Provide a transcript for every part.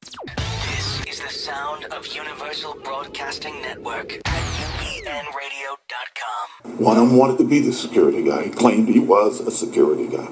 This is the sound of Universal Broadcasting Network at upenradio.com. One of them wanted to be the security guy. He claimed he was a security guy.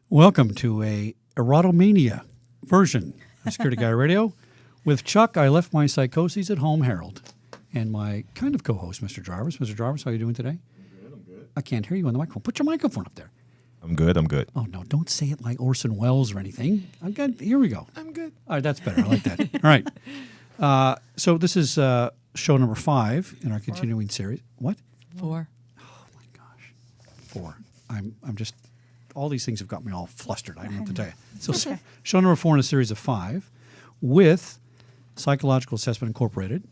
Welcome to a Erotomania version of Security Guy Radio. With Chuck, I left my psychoses at home, Harold, and my kind of co-host, Mr. Jarvis. Mr. Jarvis, how are you doing today? I'm good. I can't hear you on the microphone. Put your microphone up there. I'm good. Oh, no, don't say it like Orson Welles or anything. I'm good. Here we go. I'm good. All right, that's better. I like that. All right. So this is show number 5 in our continuing series. What? 4. Oh, my gosh. 4. I'm just... All these things have got me all flustered. I don't know what to tell you. So show number 4 in a series of 5 with Psychological Assessment Incorporated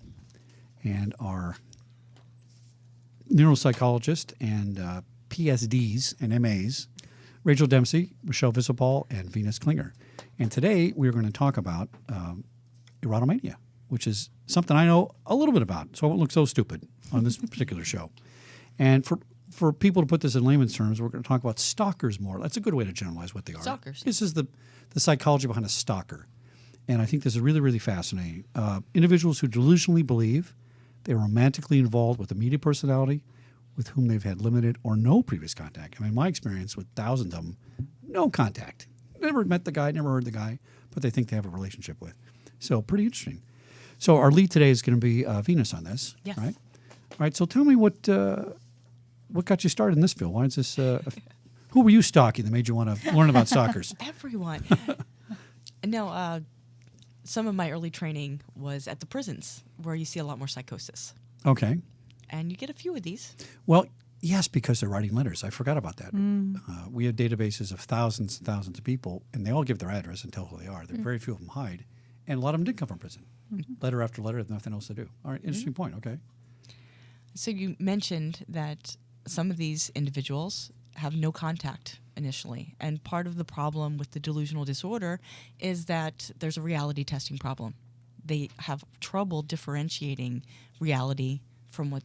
and our neuropsychologist and PhDs and MAs, Rachel Dempsey, Michelle Wysopal, and Venus Klinger. And today we're going to talk about erotomania, which is something I know a little bit about, so I won't look so stupid on this particular show. And for people to put this in layman's terms, we're going to talk about stalkers more. That's a good way to generalize what they are. Stalkers. This is the psychology behind a stalker. And I think this is really, really fascinating. Individuals who delusionally believe they are romantically involved with a media personality with whom they've had limited or no previous contact. I mean, my experience with thousands of them, no contact. Never met the guy, never heard the guy, but they think they have a relationship with. So pretty interesting. So our lead today is going to be Venus on this, Yes. right? All right, so tell me what got you started in this field? Why is this? Who were you stalking that made you want to learn about stalkers? Everyone. No, some of my early training was at the prisons where you see a lot more psychosis. Okay. And you get a few of these. Well, yes, because they're writing letters. I forgot about that. We have databases of thousands and thousands of people, and they all give their address and tell who they are. There very few of them hide. And a lot of them did come from prison. Letter after letter, with nothing else to do. All right, interesting point. Okay. So you mentioned that some of these individuals have no contact initially. And part of the problem with the delusional disorder is that there's a reality testing problem. They have trouble differentiating reality from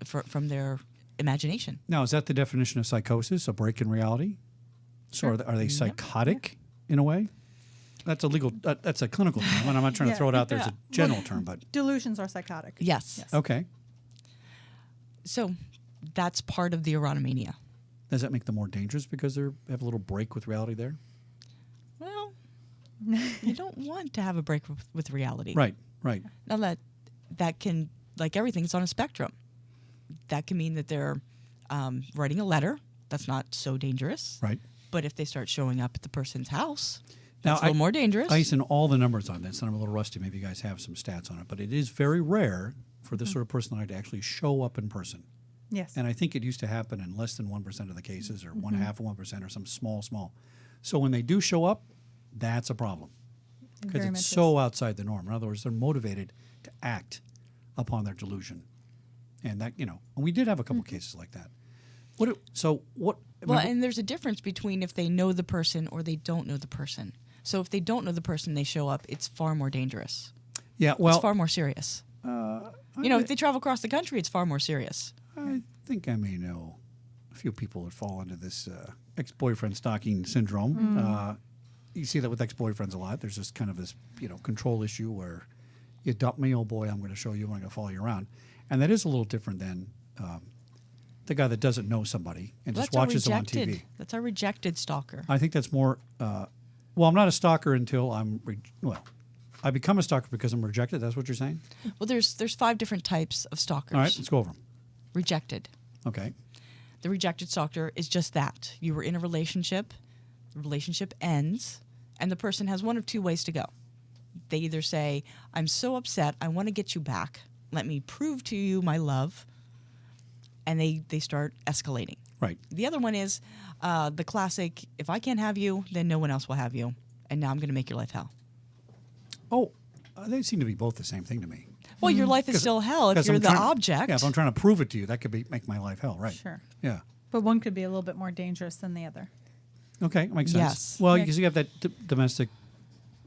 from their imagination. Now, is that the definition of psychosis, a break in reality? So are they psychotic in a way? That's a legal, that's a clinical term, and I'm not trying to throw it out there as a general term, but... Delusions are psychotic. Yes. Okay. So that's part of the erotomania. Does that make them more dangerous because they have a little break with reality there? Well, you don't want to have a break with reality. Right. Now that can, like everything, it's on a spectrum. That can mean that they're writing a letter. That's not so dangerous. Right. But if they start showing up at the person's house, Now, that's a little more dangerous. I used to know all the numbers on this, and I'm a little rusty. Maybe you guys have some stats on it. But it is very rare for this sort of personality to actually show up in person. Yes. And I think it used to happen in less than 1% of the cases, or 1/2 of 1%, or some small. So when they do show up, that's a problem. Because Very it's much so outside the norm. In other words, they're motivated to act upon their delusion. And that, and we did have a couple cases like that. Well, and there's a difference between if they know the person or they don't know the person. So if they don't know the person, they show up, it's far more dangerous. Yeah, well... It's far more serious. If they travel across the country, it's far more serious. I think I may know a few people that fall into this ex-boyfriend stalking syndrome. You see that with ex-boyfriends a lot. There's just kind of this, control issue where you dump me, oh boy, I'm going to show you, I'm going to follow you around. And that is a little different than the guy that doesn't know somebody and just watches them on TV. That's a rejected stalker. I think that's more, I'm not a stalker until I become a stalker because I'm rejected. That's what you're saying? Well, there's 5 different types of stalkers. All right, let's go over them. Rejected. Okay. The rejected stalker is just that. You were in a relationship, the relationship ends, and the person has one of 2 ways to go. They either say, I'm so upset, I want to get you back. Let me prove to you my love. And they start escalating. Right. The other one is the classic, if I can't have you, then no one else will have you. And now I'm going to make your life hell. Oh, they seem to be both the same thing to me. Well, your life is still hell if 'cause you're I'm the trying- object. Yeah, if I'm trying to prove it to you, that could make my life hell, right? Sure. Yeah. But one could be a little bit more dangerous than the other. Okay, makes sense. Yes. Well, Yeah. because you have that domestic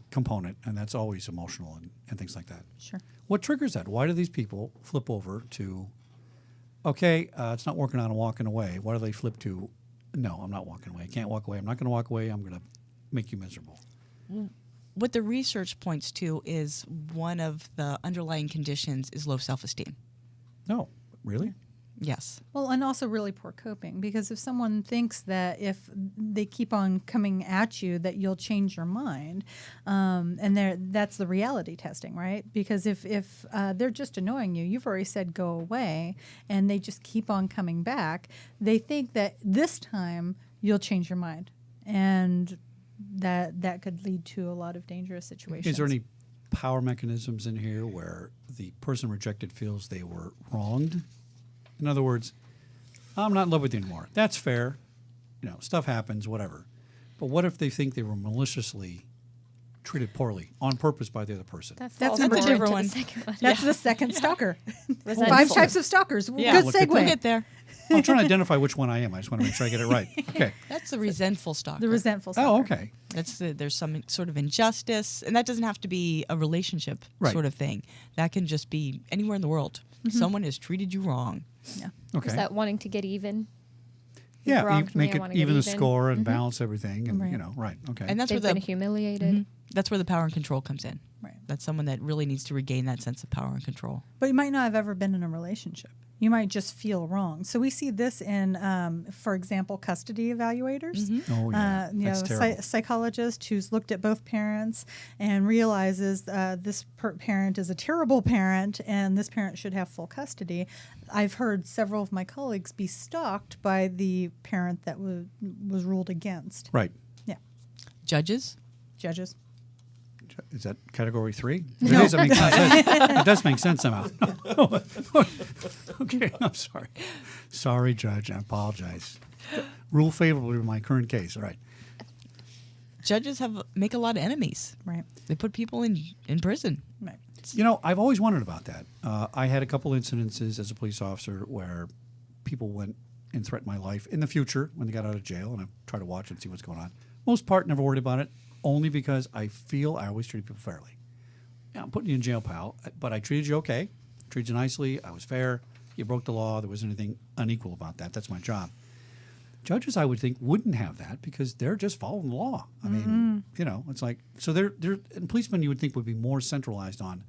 component, and that's always emotional and things like that. Sure. What triggers that? Why do these people flip over to, okay, it's not working out and walking away? Why do they flip to, no, I'm not walking away. I can't walk away. I'm not going to walk away. I'm going to make you miserable. What the research points to is one of the underlying conditions is low self-esteem. No, really? Yes. Well, and also really poor coping, because if someone thinks that if they keep on coming at you that you'll change your mind, and that's the reality testing, right? Because if they're just annoying you, you've already said go away, and they just keep on coming back, they think that this time you'll change your mind, and that could lead to a lot of dangerous situations. Is there any power mechanisms in here where the person rejected feels they were wronged? In other words, I'm not in love with you anymore. That's fair. You know, stuff happens, whatever. But what if they think they were maliciously treated poorly on purpose by the other person? That's falls number more two. into the Everyone. second one. That's the second stalker. Resentful. 5 types of stalkers. Yeah. Good Look at segue. We'll get there. I'm trying to identify which one I am. I just want to make sure I get it right. Okay. That's the resentful stalker. The resentful stalker. Oh, okay. There's some sort of injustice, and that doesn't have to be a relationship Right. sort of thing. That can just be anywhere in the world. Someone has treated you wrong. Yeah. Okay. Is that wanting to get even? Yeah, wronged me, make I it wanna get even the even. score and balance everything, and Right. right. Okay. And that's They've where been the humiliated. that's where the power and control comes in. Right. That's someone that really needs to regain that sense of power and control. But you might not have ever been in a relationship. You might just feel wrong. So we see this in, for example, custody evaluators. Oh, yeah. That's terrible. Psychologist who's looked at both parents and realizes this parent is a terrible parent and this parent should have full custody. I've heard several of my colleagues be stalked by the parent that was ruled against. Right. Yeah. Judges, Judges. Is that category 3? It is. That makes sense. It does make sense somehow. Okay, I'm sorry. Sorry, Judge. I apologize. Rule favorably in my current case. All right. judges make a lot of enemies. Right. They put people in prison. Right. You know, I've always wondered about that. I had a couple incidences as a police officer where people went and threatened my life in the future when they got out of jail, and I try to watch and see what's going on. Most part, never worried about it, only because I feel I always treat people fairly. Yeah, I'm putting you in jail, pal, but I treated you okay, treated you nicely, I was fair, you broke the law, there wasn't anything unequal about that. That's my job. Judges, I would think, wouldn't have that because they're just following the law. I mean, you know, it's like, so they're and policemen you would think would be more centralized on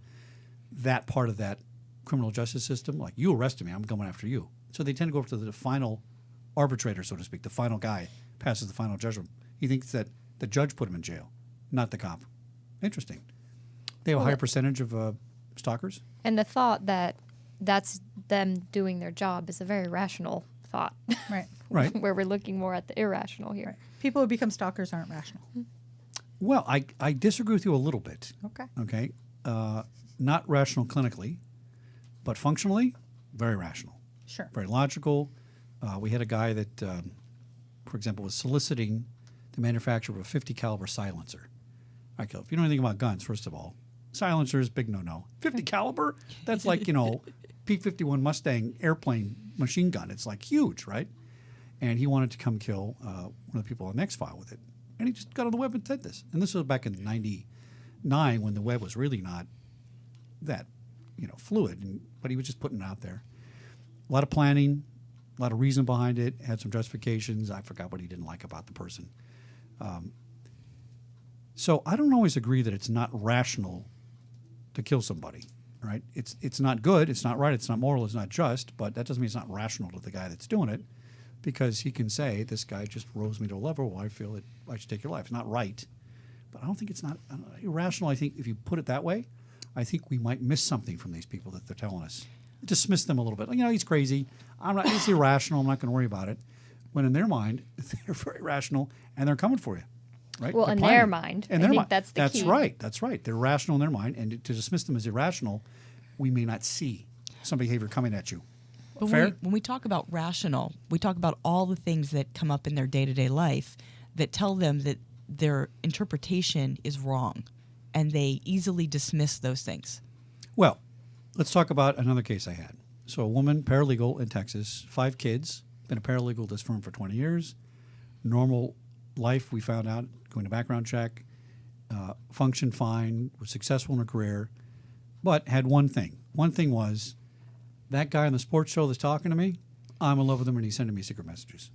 that part of that criminal justice system. Like, you arrested me, I'm going after you. So they tend to go up to the final arbitrator, so to speak, the final guy passes the final judgment. He thinks that the judge put him in jail, not the cop. Interesting. They have a higher percentage of stalkers? And the thought that that's them doing their job is a very rational thought. Right. Right. Where we're looking more at the irrational here. Right. People who become stalkers aren't rational. Well, I disagree with you a little bit. Okay. Okay. Not rational clinically, but functionally, very rational. Sure. Very logical. We had a guy that, for example, was soliciting the manufacture of a 50 caliber silencer. All right, if you know anything about guns, first of all, silencer is big no-no. 50 caliber? That's like, P-51 Mustang airplane machine gun. It's like huge, right? And he wanted to come kill one of the people on X-File with it. And he just got on the web and said this. And this was back in 99 when the web was really not that, fluid. But he was just putting it out there. A lot of planning, a lot of reason behind it, had some justifications. I forgot what he didn't like about the person. So I don't always agree that it's not rational to kill somebody, right? It's not good, it's not right, it's not moral, it's not just, but that doesn't mean it's not rational to the guy that's doing it, because he can say, this guy just rose me to a level where I feel that I should take your life. It's not right, but I don't think it's not irrational. I think if you put it that way, I think we might miss something from these people that they're telling us. Dismiss them a little bit. He's crazy. He's irrational. I'm not going to worry about it. When in their mind, they're very rational and they're coming for you, right? Well, They're in planning. their mind. In I their think mind. that's the key. That's right. They're rational in their mind, and to dismiss them as irrational, we may not see some behavior coming at you. But Fair? when we talk about rational, we talk about all the things that come up in their day-to-day life that tell them that their interpretation is wrong, and they easily dismiss those things. Well, let's talk about another case I had. So a woman, paralegal in Texas, 5 kids, been a paralegal at this firm for 20 years. Normal life, we found out, going to background check, functioned fine, was successful in her career, but had one thing. One thing was, that guy on the sports show that's talking to me, I'm in love with him and he's sending me secret messages.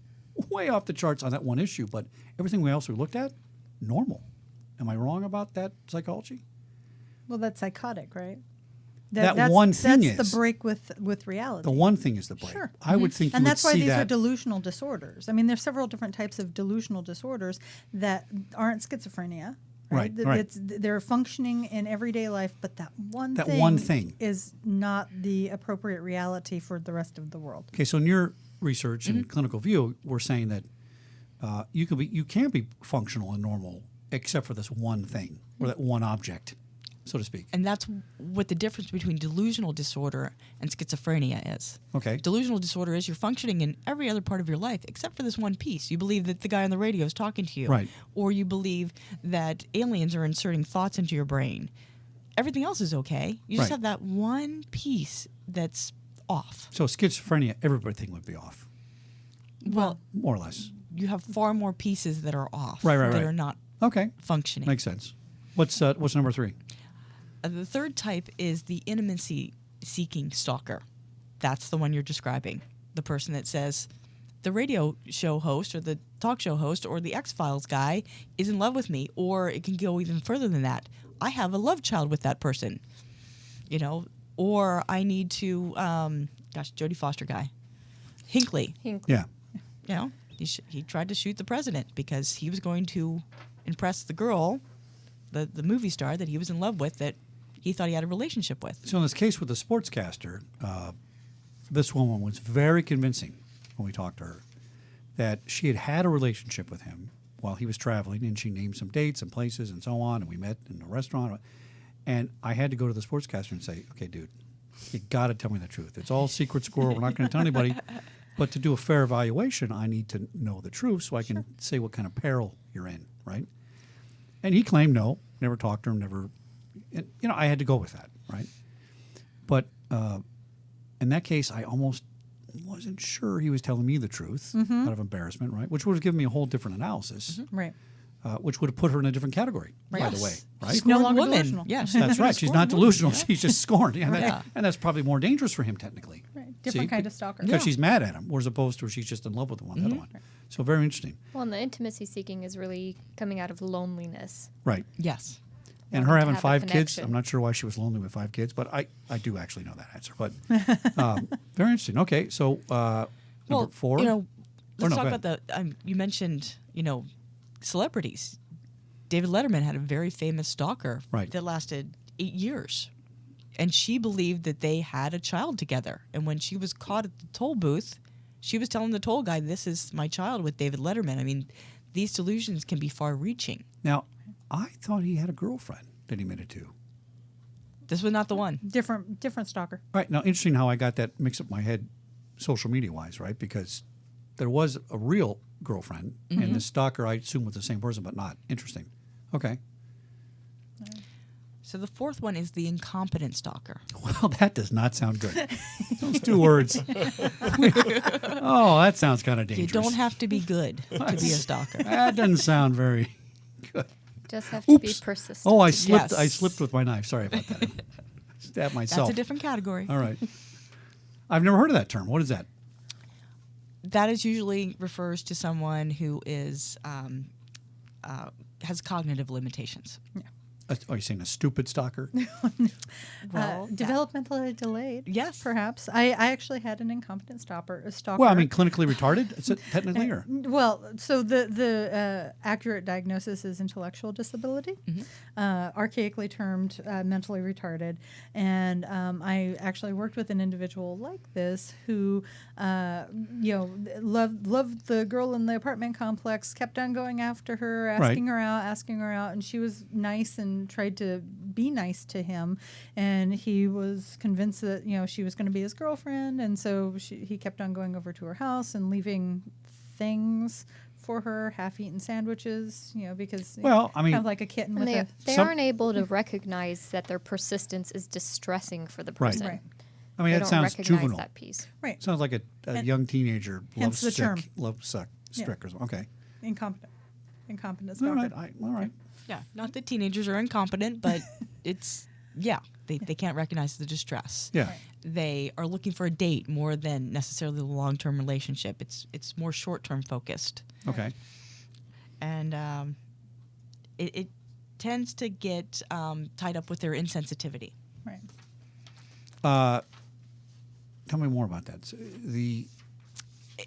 Way off the charts on that one issue, but everything else we looked at, normal. Am I wrong about that psychology? Well, that's psychotic, right? That one thing that's is the break with reality. the one thing is the break. Sure. I would think And you that's would why see these are that. delusional disorders. I mean, there's several different types of delusional disorders that aren't schizophrenia. Right, Th- right. They're functioning in everyday life, but that one thing is not the appropriate reality for the rest of the world. Okay, so in your research and clinical view, we're saying that you can be functional and normal except for this one thing or that one object, so to speak. And that's what the difference between delusional disorder and schizophrenia is. Okay. Delusional disorder is you're functioning in every other part of your life except for this one piece. You believe that the guy on the radio is talking to you. Right. Or you believe that aliens are inserting thoughts into your brain. Everything else is okay. You just Right. have that one piece that's off. So schizophrenia, everything would be off, Well, more or less. you have far more pieces that are off. Right, that right. are not Okay, functioning. makes sense. What's number 3? The third type is the intimacy-seeking stalker. That's the one you're describing. The person that says the radio show host or the talk show host or the X-Files guy is in love with me, or it can go even further than that. I have a love child with that person, or I need to, Jodie Foster guy, Hinckley. Yeah. He tried to shoot the president because he was going to impress the girl, the movie star that he was in love with, that he thought he had a relationship with. So in this case with the sportscaster, this woman was very convincing when we talked to her that she had a relationship with him while he was traveling, and she named some dates and places and so on, and we met in a restaurant. And I had to go to the sportscaster and say, okay, dude, you got to tell me the truth. It's all secret squirrel. We're not going to tell anybody. But to do a fair evaluation, I need to know the truth so I can say what kind of peril you're in, right? And he claimed no, never talked to him, never. And, I had to go with that, right? But in that case, I almost wasn't sure he was telling me the truth out of embarrassment, right? Which would have given me a whole different analysis, Right. Which would have put her in a different category, by the way, right? She's no longer Woman. delusional. Yes. That's right. She's not delusional. She's just scorned. Yeah, Yeah. and that's probably more dangerous for him, technically. Right. Different kind of stalker. Because she's mad at him, whereas opposed to she's just in love with the other one. So very interesting. Well, and the intimacy seeking is really coming out of loneliness. Right. Yes. And Wanting her to having have a 5 kids, connection. I'm not sure why she was lonely with 5 kids, but I do actually know that answer. But very interesting. Okay, so number 4. Let's no, talk go about the. You mentioned, celebrities. David Letterman had a very famous stalker Right. that lasted 8 years, and she believed that they had a child together. And when she was caught at the toll booth, she was telling the toll guy, "This is my child with David Letterman." I mean, these delusions can be far-reaching. Now, I thought he had a girlfriend that he admitted to. This was not the one. Different stalker. All right. Now, interesting how I got that mixed up in my head social media-wise, right? Because there was a real girlfriend, and the stalker, I assume, was the same person, but not. Interesting. Okay. So the fourth one is the incompetent stalker. Well, that does not sound good. Those 2 words. Oh, that sounds kind of dangerous. You don't have to be good to be a stalker. That doesn't sound very good. Just have to be Oops. persistent. Oh, I slipped. Yes. I slipped with my knife. Sorry about that. Stabbed myself. That's a different category. All right. I've never heard of that term. What is that? That is usually refers to someone who is has cognitive limitations. Are you saying a stupid stalker? Developmentally delayed. Yes. Perhaps. I actually had an incompetent stalker. Well, I mean, clinically retarded. Is it technically or? Well, so the accurate diagnosis is intellectual disability, archaically termed mentally retarded. And I actually worked with an individual like this who, loved the girl in the apartment complex, kept on going after her, asking her out, and she was nice and tried to be nice to him. And he was convinced that she was going to be his girlfriend, and so he kept on going over to her house and leaving things for her, half-eaten sandwiches, because Well, I mean- have like a kitten And with they Some- aren't able to recognize that their persistence is distressing for the Right. person. Right. I mean, They that don't sounds recognize juvenile. that piece. right, Sounds like a And- young teenager hence the term. love suck strick or something. Okay. incompetent All stalker. right. All right. Yeah, not that teenagers are incompetent, but they can't recognize the distress. Yeah. They are looking for a date more than necessarily the long-term relationship. It's more short-term focused, Okay. and it tends to get tied up with their insensitivity. Right. Tell me more about that.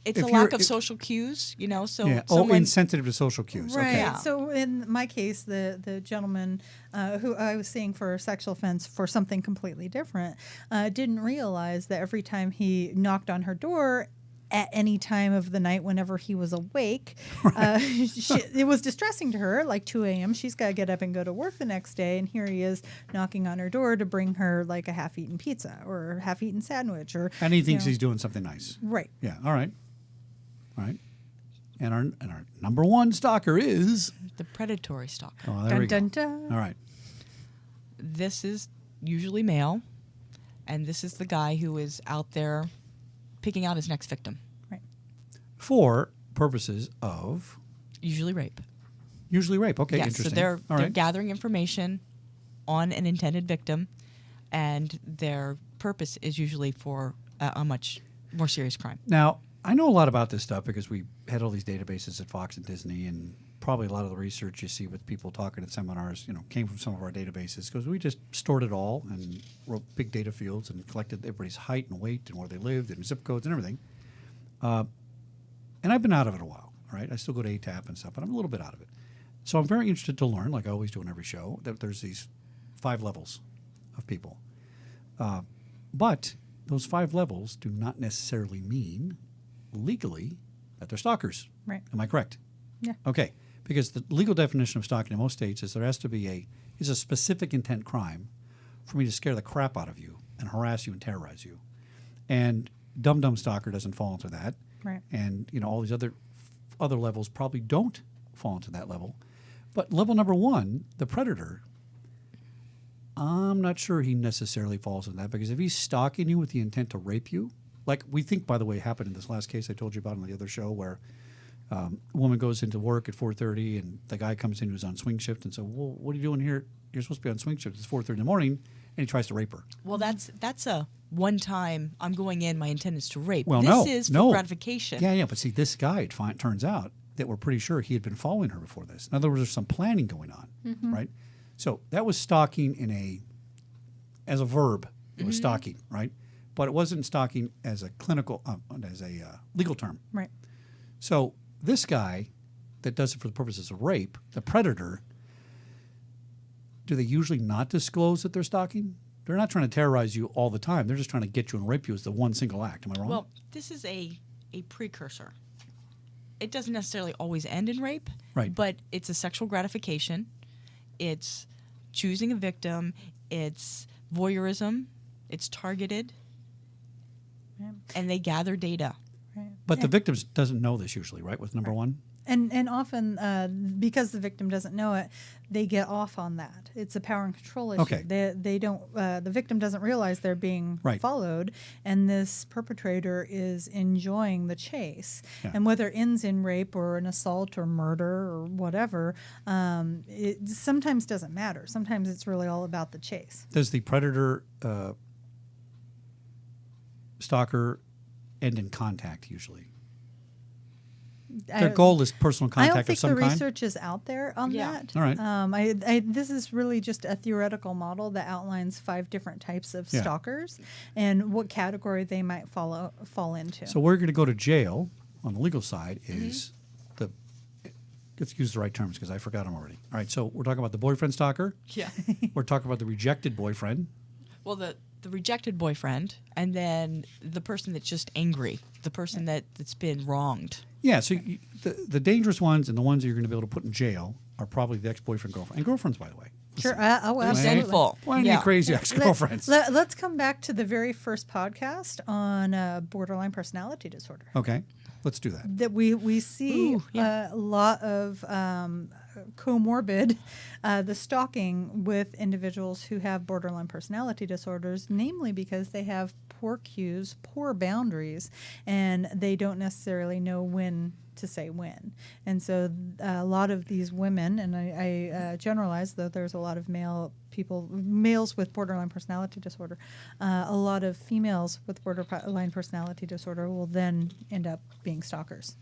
It's If a you're- lack of if- social cues, So Yeah. someone, Insensitive to social cues. Right. Okay. Yeah. So in my case, the gentleman who I was seeing for sexual offense for something completely different didn't realize that every time he knocked on her door at any time of the night whenever he was awake, it was distressing to her, like 2 a.m. She's got to get up and go to work the next day, and here he is knocking on her door to bring her like a half-eaten pizza or a half-eaten sandwich. And he thinks you know. he's doing something nice. Right. Yeah. All right. All right. And our number one stalker is. the predatory stalker. Oh, there Dun, we go. dun, dun. All right. This is usually male, and this is the guy who is out there picking out his next victim, For purposes of usually rape. usually rape. Okay. Yes, Interesting. so they're All they're right. gathering information on an intended victim, and their purpose is usually for a much more serious crime. Now, I know a lot about this stuff because we had all these databases at Fox and Disney, and probably a lot of the research you see with people talking at seminars, came from some of our databases because we just stored it all and wrote big data fields and collected everybody's height and weight and where they lived and zip codes and everything. And I've been out of it a while, right? I still go to ATAP and stuff, but I'm a little bit out of it. So I'm very interested to learn, like I always do on every show, that there's these 5 levels of people. But those 5 levels do not necessarily mean legally that they're stalkers. Right. Am I correct? Yeah. Okay. Because the legal definition of stalking in most states is there has to be a specific intent crime for me to scare the crap out of you and harass you and terrorize you. And dumb stalker doesn't fall into that. Right. And all these other levels probably don't fall into that level. But level number 1, the predator, I'm not sure he necessarily falls in that, because if he's stalking you with the intent to rape you, like we think, by the way, happened in this last case I told you about on the other show, where a woman goes into work at 4:30 and the guy comes in who's on swing shift and says, well, what are you doing here? You're supposed to be on swing shift. It's 4:30 in the morning, and he tries to rape her. Well, that's a one time. I'm going in. My intent is to rape. Well, this is for no. gratification. Yeah, but see, this guy, it turns out that we're pretty sure he had been following her before this. In other words, there's some planning going on, right? So that was stalking as a verb. It was stalking, right? But it wasn't stalking as a clinical, legal term. Right. So this guy that does it for the purposes of rape, the predator, do they usually not disclose that they're stalking? They're not trying to terrorize you all the time. They're just trying to get you and rape you as the one single act. Am I wrong? Well, this is a precursor. It doesn't necessarily always end in rape, Right. But it's a sexual gratification. It's choosing a victim. It's voyeurism. It's targeted, and they gather data. Right. But the victim doesn't know this usually, right, with number 1? And often, because the victim doesn't know it, they get off on that. It's a power and control issue. Okay. They don't. The victim doesn't realize they're being Right. followed, and this perpetrator is enjoying the chase. Yeah. And whether it ends in rape or an assault or murder or whatever, it sometimes doesn't matter. Sometimes it's really all about the chase. Does the predator stalker end in contact usually? Their goal is personal I contact don't of think some the kind? research is out there on Yeah. that. All right. This is really just a theoretical model that outlines 5 different types of Yeah. stalkers and what category they might fall into. So we're going to go to jail on the legal side is let's use the right terms because I forgot them already. All right, so we're talking about the boyfriend stalker. Yeah. We're talking about the rejected boyfriend. Well, the rejected boyfriend, and then the person that's just angry, the person that's been wronged. Yeah, so the dangerous ones and the ones that you're going to be able to put in jail are probably the ex-boyfriend, girlfriend. And girlfriends, by the way. Sure. Absolutely. Resentful. Plenty of crazy ex-girlfriends. Let's come back to the very first podcast on borderline personality disorder. Okay. Let's do that. that we see Ooh, yeah. a lot of comorbid, the stalking with individuals who have borderline personality disorders, namely because they have poor cues, poor boundaries, and they don't necessarily know when to say when. And so a lot of these women, and I generalize, though there's a lot of males with borderline personality disorder, a lot of females with borderline personality disorder will then end up being stalkers.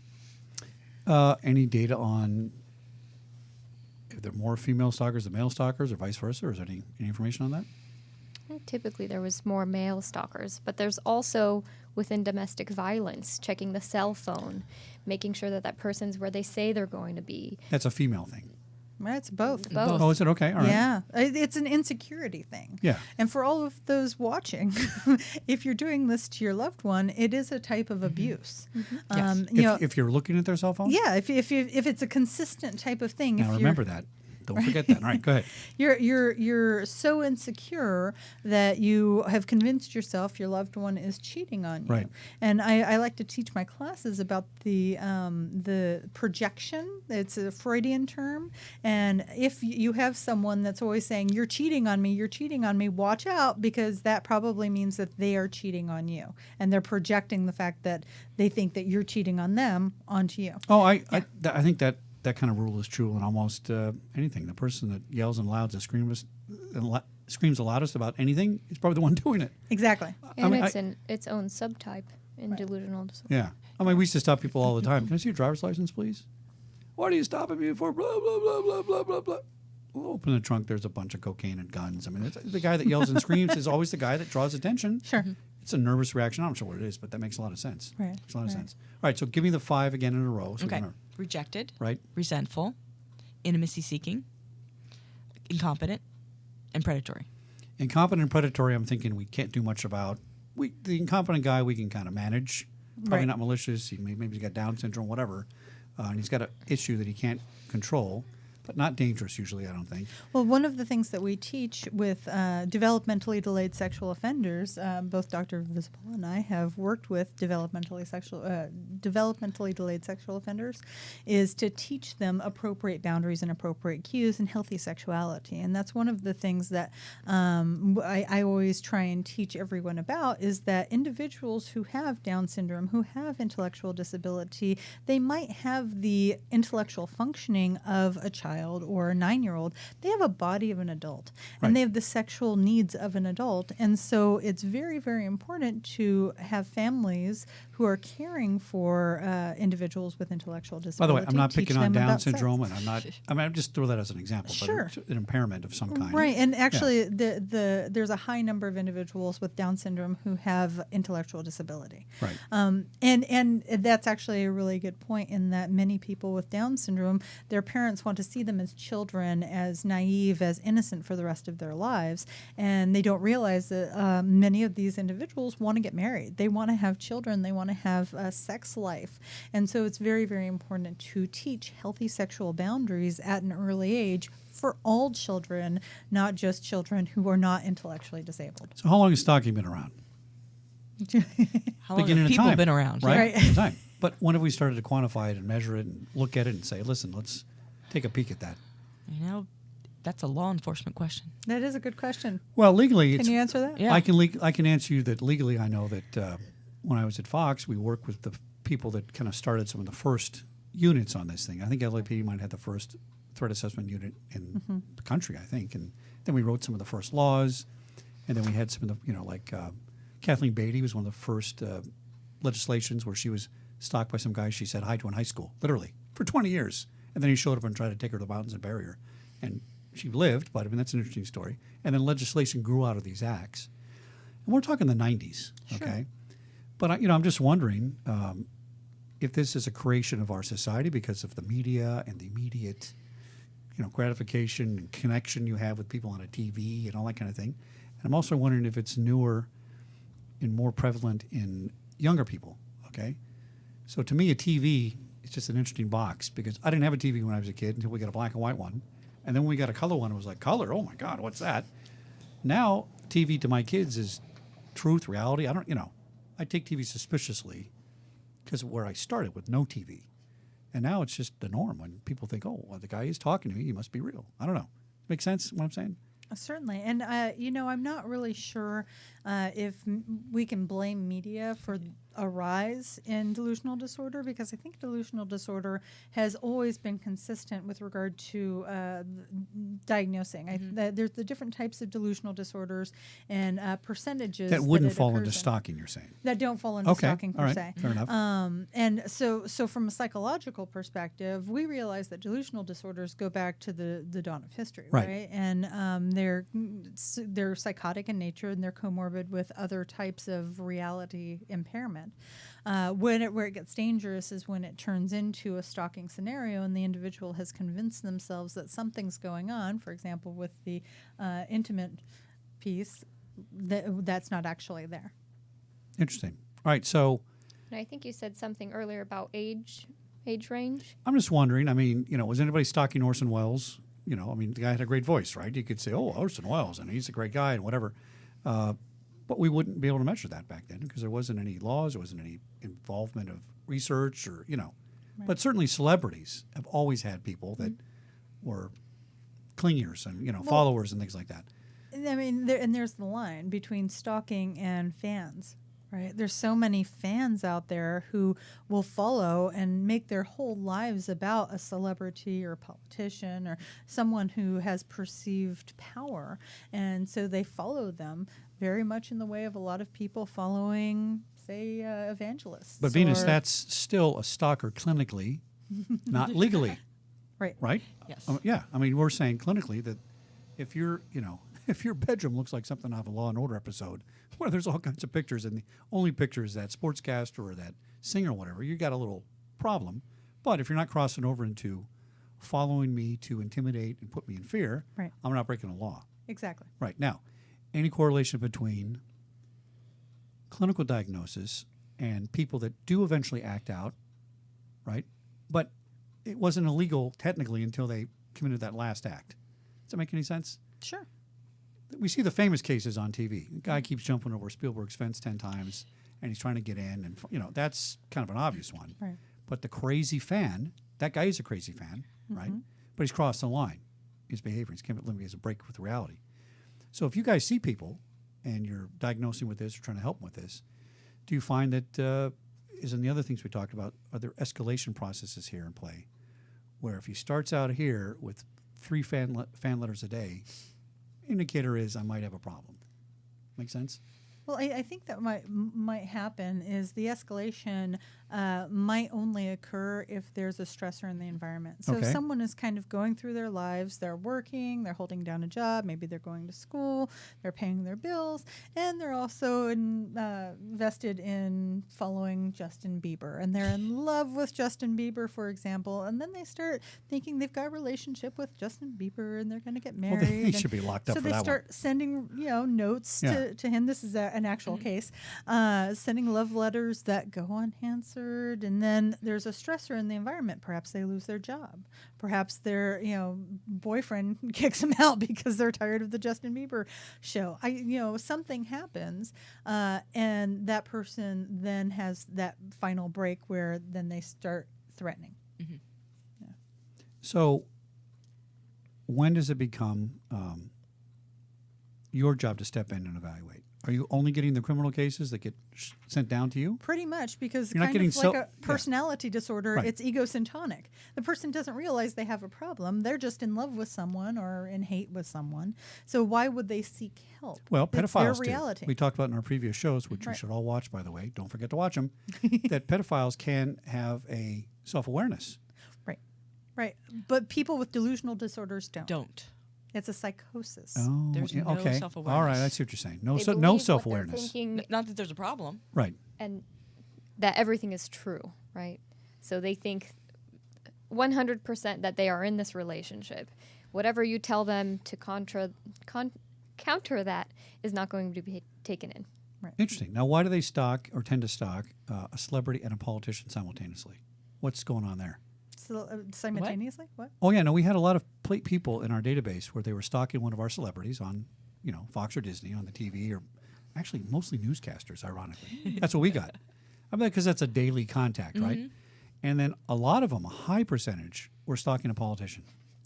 Any data on if there are more female stalkers than male stalkers, or vice versa? Or is there any information on that? Typically, there was more male stalkers, but there's also within domestic violence, checking the cell phone, making sure that that person's where they say they're going to be. That's a female thing. It's both. Both. Oh, is it okay? All right. Yeah, it's an insecurity thing. Yeah. And for all of those watching, if you're doing this to your loved one, it is a type of abuse. Yes. If you're looking at their cell phone? Yeah, if it's a consistent type of thing. Now remember that. Don't forget that. All right, go ahead. You're so insecure that you have convinced yourself your loved one is cheating on you. Right. And I like to teach my classes about the projection. It's a Freudian term. And if you have someone that's always saying, you're cheating on me, watch out, because that probably means that they are cheating on you. And they're projecting the fact that they think that you're cheating on them onto you. Oh, I think that kind of rule is true in almost anything. The person that yells and louds and screams the loudest about anything is probably the one doing it. Exactly. And mean, it's in its own subtype in delusional disorder. Yeah. I mean, we used to stop people all the time. Can I see your driver's license, please? What are you stopping me for? Blah, blah, blah, blah, blah, blah, blah. We'll open the trunk. There's a bunch of cocaine and guns. I mean, the guy that yells and screams is always the guy that draws attention. Sure. It's a nervous reaction. I'm not sure what it is, but that makes a lot of sense. Right, Makes a lot of right. sense. All right, so give me the 5 again in a row. So we're Okay. gonna- Rejected. right? Resentful. Intimacy seeking. Incompetent. And predatory. Incompetent and predatory, I'm thinking we can't do much about. The incompetent guy we can kind of manage. Probably Right. not malicious. Maybe he's got Down syndrome, whatever. And he's got an issue that he can't control, but not dangerous usually, I don't think. Well, one of the things that we teach with developmentally delayed sexual offenders, both Dr. Wysopal and I have worked with developmentally delayed sexual offenders, is to teach them appropriate boundaries and appropriate cues and healthy sexuality. And that's one of the things that I always try and teach everyone about, is that individuals who have Down syndrome, who have intellectual disability, they might have the intellectual functioning of a child or a 9-year-old. They have a body of an adult, and Right. they have the sexual needs of an adult. And so it's very, very important to have families who are caring for individuals with intellectual By disability. the way, I'm not teach picking on them Down about sex. syndrome, and I just throw that as an example. Sure. But it's an impairment of some kind. Right, and actually, there's a high number of individuals with Down syndrome who have intellectual disability. Right. And that's actually a really good point, in that many people with Down syndrome, their parents want to see them as children, as naive, as innocent for the rest of their lives, and they don't realize that many of these individuals want to get married. They want to have children. They want to have a sex life, and so it's very, very important to teach healthy sexual boundaries at an early age for all children, not just children who are not intellectually disabled. So how long has stalking been around? How long Beginning have of people time, been around? Right. Right. Time. But when have we started to quantify it and measure it and look at it and say, listen, let's take a peek at that? You know, that's a law enforcement question. That is a good question. Well, legally, Can you answer that? Yeah. I can answer you that legally. I know that when I was at Fox, we worked with the people that kind of started some of the first units on this thing. I think LAPD might have had the first threat assessment unit in the country, I think. And then we wrote some of the first laws, and then we had some of the, like Kathleen Beatty was one of the first legislations where she was stalked by some guy she said hi to in high school, literally, for 20 years. And then he showed up and tried to take her to the mountains and bury her. And she lived, but I mean, that's an interesting story. And then legislation grew out of these acts. And we're talking the 90s, okay? But, I'm just wondering if this is a creation of our society because of the media and the immediate, gratification and connection you have with people on a TV and all that kind of thing. And I'm also wondering if it's newer and more prevalent in younger people, okay? So to me, a TV is just an interesting box because I didn't have a TV when I was a kid until we got a black and white one. And then when we got a color one, it was like, color? Oh, my God, what's that? Now, TV to my kids is truth, reality. I take TV suspiciously. because where I started with no TV. And now it's just the norm when people think, oh, well, the guy is talking to me, he must be real. I don't know. Make sense what I'm saying? Certainly. And, I'm not really sure if we can blame media for a rise in delusional disorder, because I think delusional disorder has always been consistent with regard to diagnosing. There's the different types of delusional disorders and percentages That wouldn't it fall occurs into in. stalking, you're saying? That don't fall into Okay, stalking per all right, se. fair enough. And so from a psychological perspective, we realize that delusional disorders go back to the dawn of history, Right. right? And they're psychotic in nature, and they're comorbid with other types of reality impairment. Where it gets dangerous is when it turns into a stalking scenario and the individual has convinced themselves that something's going on. For example, with the intimate piece, that's not actually there. Interesting. All right, so And I think you said something earlier about age range. I'm just wondering, I mean, was anybody stalking Orson Welles? The guy had a great voice, right? You could say, oh, Orson Welles, and he's a great guy and whatever. But we wouldn't be able to measure that back then because there wasn't any laws, there wasn't any involvement of research or. But certainly celebrities have always had people that were clingers and, followers and things like that. I mean, there's the line between stalking and fans, right? There's so many fans out there who will follow and make their whole lives about a celebrity or a politician or someone who has perceived power. And so they follow them very much in the way of a lot of people following, say, evangelists. But Venus, that's still a stalker clinically, not legally. Right. Right? Yes. Yeah. I mean, we're saying clinically that if if your bedroom looks like something out of a Law and Order episode, where there's all kinds of pictures, and the only picture is that sportscaster or that singer or whatever, you got a little problem. But if you're not crossing over into following me to intimidate and put me in fear, Right. I'm not breaking the law. Exactly. Right. Now, any correlation between clinical diagnosis and people that do eventually act out, right? But it wasn't illegal technically until they committed that last act. Does that make any sense? Sure. We see the famous cases on TV. The guy keeps jumping over Spielberg's fence 10 times, and he's trying to get in, and that's kind of an obvious one. Right. But the crazy fan, that guy is a crazy fan, right? But he's crossed the line. His behavior, his chemical has a break with reality. So if you guys see people and you're diagnosing with this or trying to help them with this, do you find that, is in the other things we talked about, are there escalation processes here in play? Where if he starts out here with 3 fan letters a day, indicator is I might have a problem. Make sense? Well, I think that might happen is the escalation might only occur if there's a stressor in the environment. So if Okay. someone is kind of going through their lives, they're working, they're holding down a job, maybe they're going to school, they're paying their bills, and they're also invested in following Justin Bieber. And they're in love with Justin Bieber, for example, and then they start thinking they've got a relationship with Justin Bieber and they're going to get Well, married. he and should be locked up so for they that start sending, notes Yeah. to him. This is an actual case. Sending love letters that go unanswered, and then there's a stressor in the environment. Perhaps they lose their job. Perhaps their boyfriend kicks them out because they're tired of the Justin Bieber show. Something happens, and that person then has that final break where then they start threatening. So when does it become your job to step in and evaluate? Are you only getting the criminal cases that get sent down to you? Pretty much, because You're not kind getting of like so- a personality disorder, Right. it's egosyntonic. The person doesn't realize they have a problem. They're just in love with someone or in hate with someone. So why would they seek help? Well, It's their pedophiles reality. do. We talked about in our previous shows, which you Right. should all watch, by the way. Don't forget to watch them. That pedophiles can have a self-awareness. Right. But people with delusional disorders don't. Don't. It's a psychosis. Oh, There's yeah, no okay. self-awareness. All right, I see what you're saying. No, They no believe what they're self-awareness. thinking, Not that there's a problem. Right. and that everything is true, right? So they think 100% that they are in this relationship. Whatever you tell them to counter that is not going to be taken in. Interesting. Now, why do they stalk or tend to stalk a celebrity and a politician simultaneously? What's going on there? So, simultaneously? What? Oh, yeah, no, we had a lot of people in our database where they were stalking one of our celebrities on, Fox or Disney on the TV, or actually mostly newscasters, ironically. That's what we got. I mean, because that's a daily contact, right? And then a lot of them, a high percentage, were stalking a politician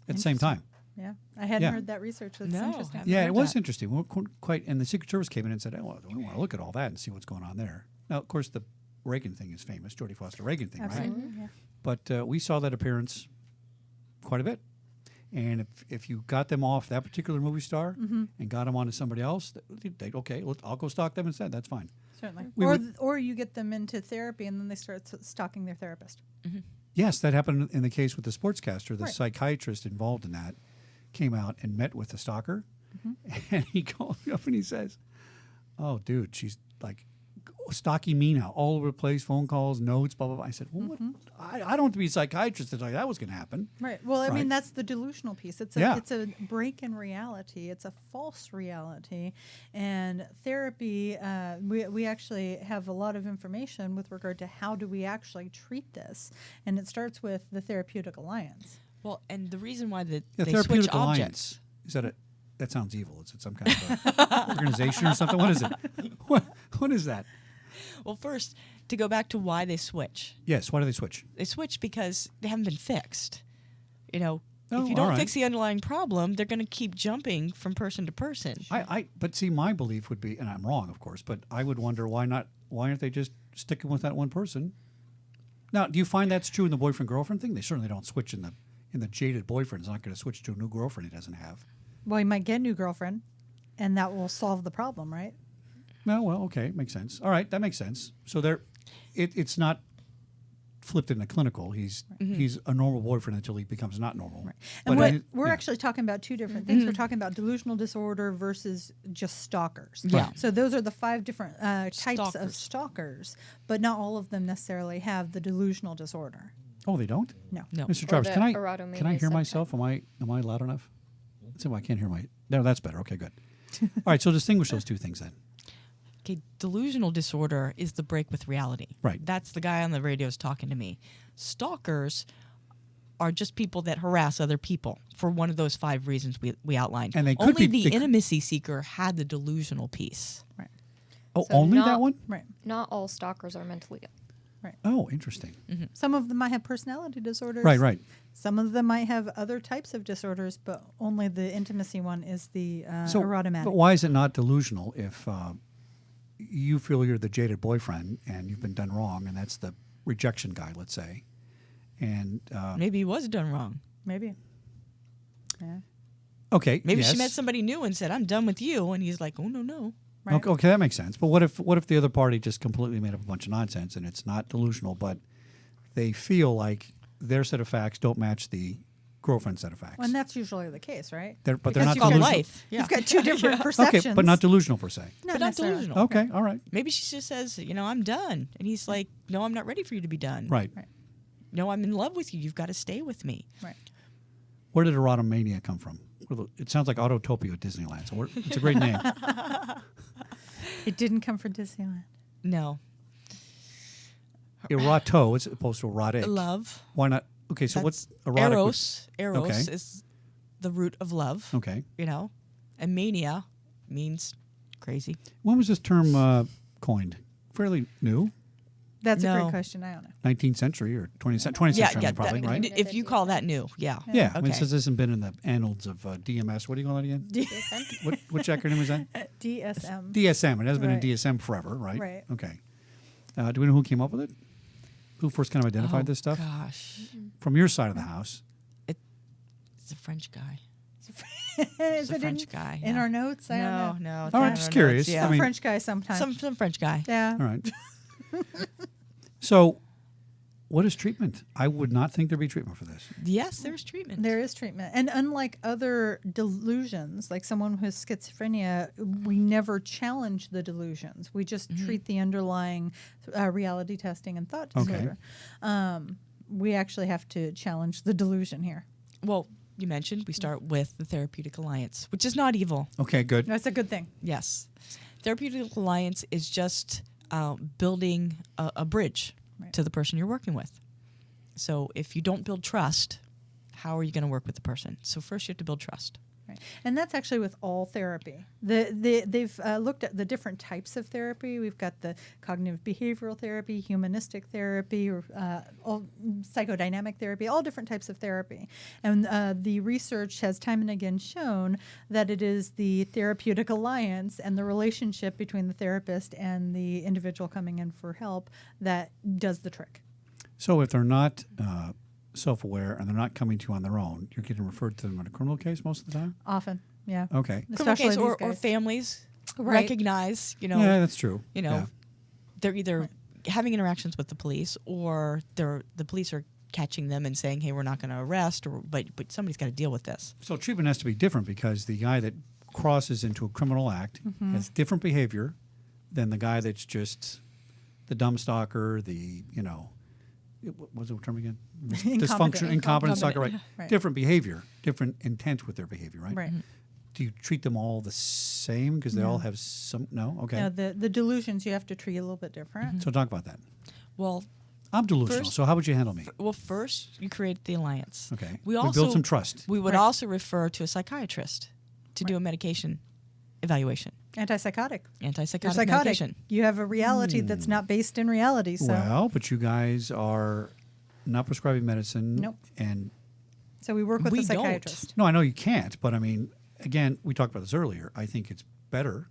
at the same time. Yeah, I hadn't Yeah. heard that research. That's No, interesting. haven't Yeah, heard it was that. interesting. We weren't quite, and the Secret Service came in and said, "Oh, well, we want to look at all that and see what's going on there." Now, of course, the Reagan thing is famous, Jodie Foster Reagan thing, right? Absolutely. Yeah. But we saw that appearance quite a bit. And if you got them off that particular movie star and got them onto somebody else, they'd okay, I'll go stalk them instead. That's fine. Certainly. We Or would- or you get them into therapy and then they start stalking their therapist. Yes, that happened in the case with the sportscaster. The Right. psychiatrist involved in that came out and met with the stalker, and he called me up and he says, "Oh, dude, she's like stalking me now, all over the place, phone calls, notes, blah blah blah." I said, "Well, what? I don't have to be a psychiatrist to tell you that was going to happen." Right. Well, I mean, Right. that's the delusional piece. It's a Yeah. it's a break in reality. It's a false reality, and therapy. We actually have a lot of information with regard to how do we actually treat this, and it starts with the Therapeutic Alliance. Well, and the reason why The they switch Therapeutic objects. Alliance, is that a? That sounds evil. Is it some kind of organization or something? What is it? What is that? Well, first, to go back to why they switch. Yes. Why do they switch? They switch because they haven't been fixed. You know, Oh, if you all don't right. fix the underlying problem, they're going to keep jumping from person to person. But see, my belief would be, and I'm wrong, of course, but I would wonder why aren't they just sticking with that one person? Now, do you find that's true in the boyfriend girlfriend thing? They certainly don't switch in the jaded boyfriend's not going to switch to a new girlfriend he doesn't have. Well, you might get a new girlfriend, and that will solve the problem, right? No, well, okay, makes sense. All right, that makes sense. So it's not flipped into clinical. He's a normal boyfriend until he becomes not normal. Right. And we're actually talking about two different things. We're talking about delusional disorder versus just stalkers. Yeah. So those are the 5 different types of Stalkers. stalkers, but not all of them necessarily have the delusional disorder. Oh, they don't? No. No. Mr. Or Jarvis, the can I erotomania hear subtype. myself? Am I loud enough? Let's see if I can't hear my. No, that's better. Okay, good. All right, so distinguish those two things then. Okay, delusional disorder is the break with reality. Right. That's the guy on the radio's talking to me. Stalkers are just people that harass other people for one of those 5 reasons we outlined. And they could Only be- the they- intimacy seeker had the delusional piece. Right. Oh, So only that not- one? Right. Not all stalkers are mentally ill. Oh, interesting. Some of them might have personality disorders. Right. Some of them might have other types of disorders, but only the intimacy one is the So, erotomanic. but why is it not delusional if you feel you're the jaded boyfriend and you've been done wrong, and that's the rejection guy, let's say, and Maybe he was done wrong. Maybe. Yeah. okay, Maybe yes. she met somebody new and said, "I'm done with you," and he's like, "Oh no." Right. Okay, that makes sense. But what if the other party just completely made up a bunch of nonsense and it's not delusional, but they feel like their set of facts don't match the girlfriend's set of facts? Well, and that's usually the case, right? They're Because not It's called delusional. life. Yeah. You've got 2 different perceptions. Okay, but not delusional per se. Not but not necessarily. delusional. Okay, all right, Maybe she just says, "I'm done," and he's like, "No, I'm not ready for you to be done." right. No, I'm in love with you. You've got to stay with me. Right. Where did Erotomania come from? It sounds like Autotopia at Disneyland. So it's a great name. It didn't come from Disneyland. No. Eroto as opposed to erotic. Love. Why not? Okay, so what's That's erotic? Eros. Eros Okay. is the root of love. Okay. And mania means crazy. When was this term coined? Fairly new, That's a No. great question. I don't know. 19th century or 20th century, probably, that- right? If you call that new, yeah. Yeah, I mean, Okay. this hasn't been in the annals of DMS. What do you call that again? Which acronym is that? DSM. DSM. It hasn't been in Right. DSM forever, right? Right. Okay. Do we know who came up with it? Who first kind of identified this stuff? Gosh, From your side of the house. it's a French guy. Is a it French in, guy, in yeah. our notes? I don't know. No. All right, just curious. Yeah. I mean- French guy sometimes. some French guy. yeah. All right. So, what is treatment? I would not think there'd be treatment for this. Yes, there's treatment. There is treatment. And unlike other delusions, like someone who has schizophrenia, we never challenge the delusions. We just treat the underlying reality testing and thought Okay. disorder. We actually have to challenge the delusion here. Well, you mentioned we start with the Therapeutic Alliance, which is not evil. Okay, good. That's a good thing. Yes. Therapeutic Alliance is just building a bridge Right. to the person you're working with. So if you don't build trust, how are you going to work with the person? So first you have to build trust. Right. And that's actually with all therapy. They've looked at the different types of therapy. We've got the cognitive behavioral therapy, humanistic therapy, all psychodynamic therapy, all different types of therapy. And the research has time and again shown that it is the therapeutic alliance and the relationship between the therapist and the individual coming in for help that does the trick. So if they're not self-aware and they're not coming to you on their own, you're getting referred to them in a criminal case most of the time? Often, yeah. Okay. Especially Criminal case these or guys. families Right. recognize, Yeah, that's true. Yeah. they're either having interactions with the police or the police are catching them and saying, hey, we're not going to arrest, but somebody's got to deal with this. So treatment has to be different because the guy that crosses into a criminal act has different behavior than the guy that's just the dumb stalker, what was the term again? Dysfunction, incompetent stalker, right. Right. Different behavior, different intent with their behavior, right? Right. Do you treat them all the same because they all have no? Okay. No, the delusions you have to treat a little bit different. So talk about that. Well, I'm delusional, First- so how would you handle me? first you create the alliance. Okay. We We build some trust. We would Right. also refer to a psychiatrist to do a medication evaluation, Antipsychotic. You're antipsychotic psychotic. medication. You have a reality that's not based in reality. So, Well, but you guys are not prescribing medicine. Nope. And so we work with We a don't. psychiatrist. no, I know you can't, but I mean, again, we talked about this earlier. I think it's better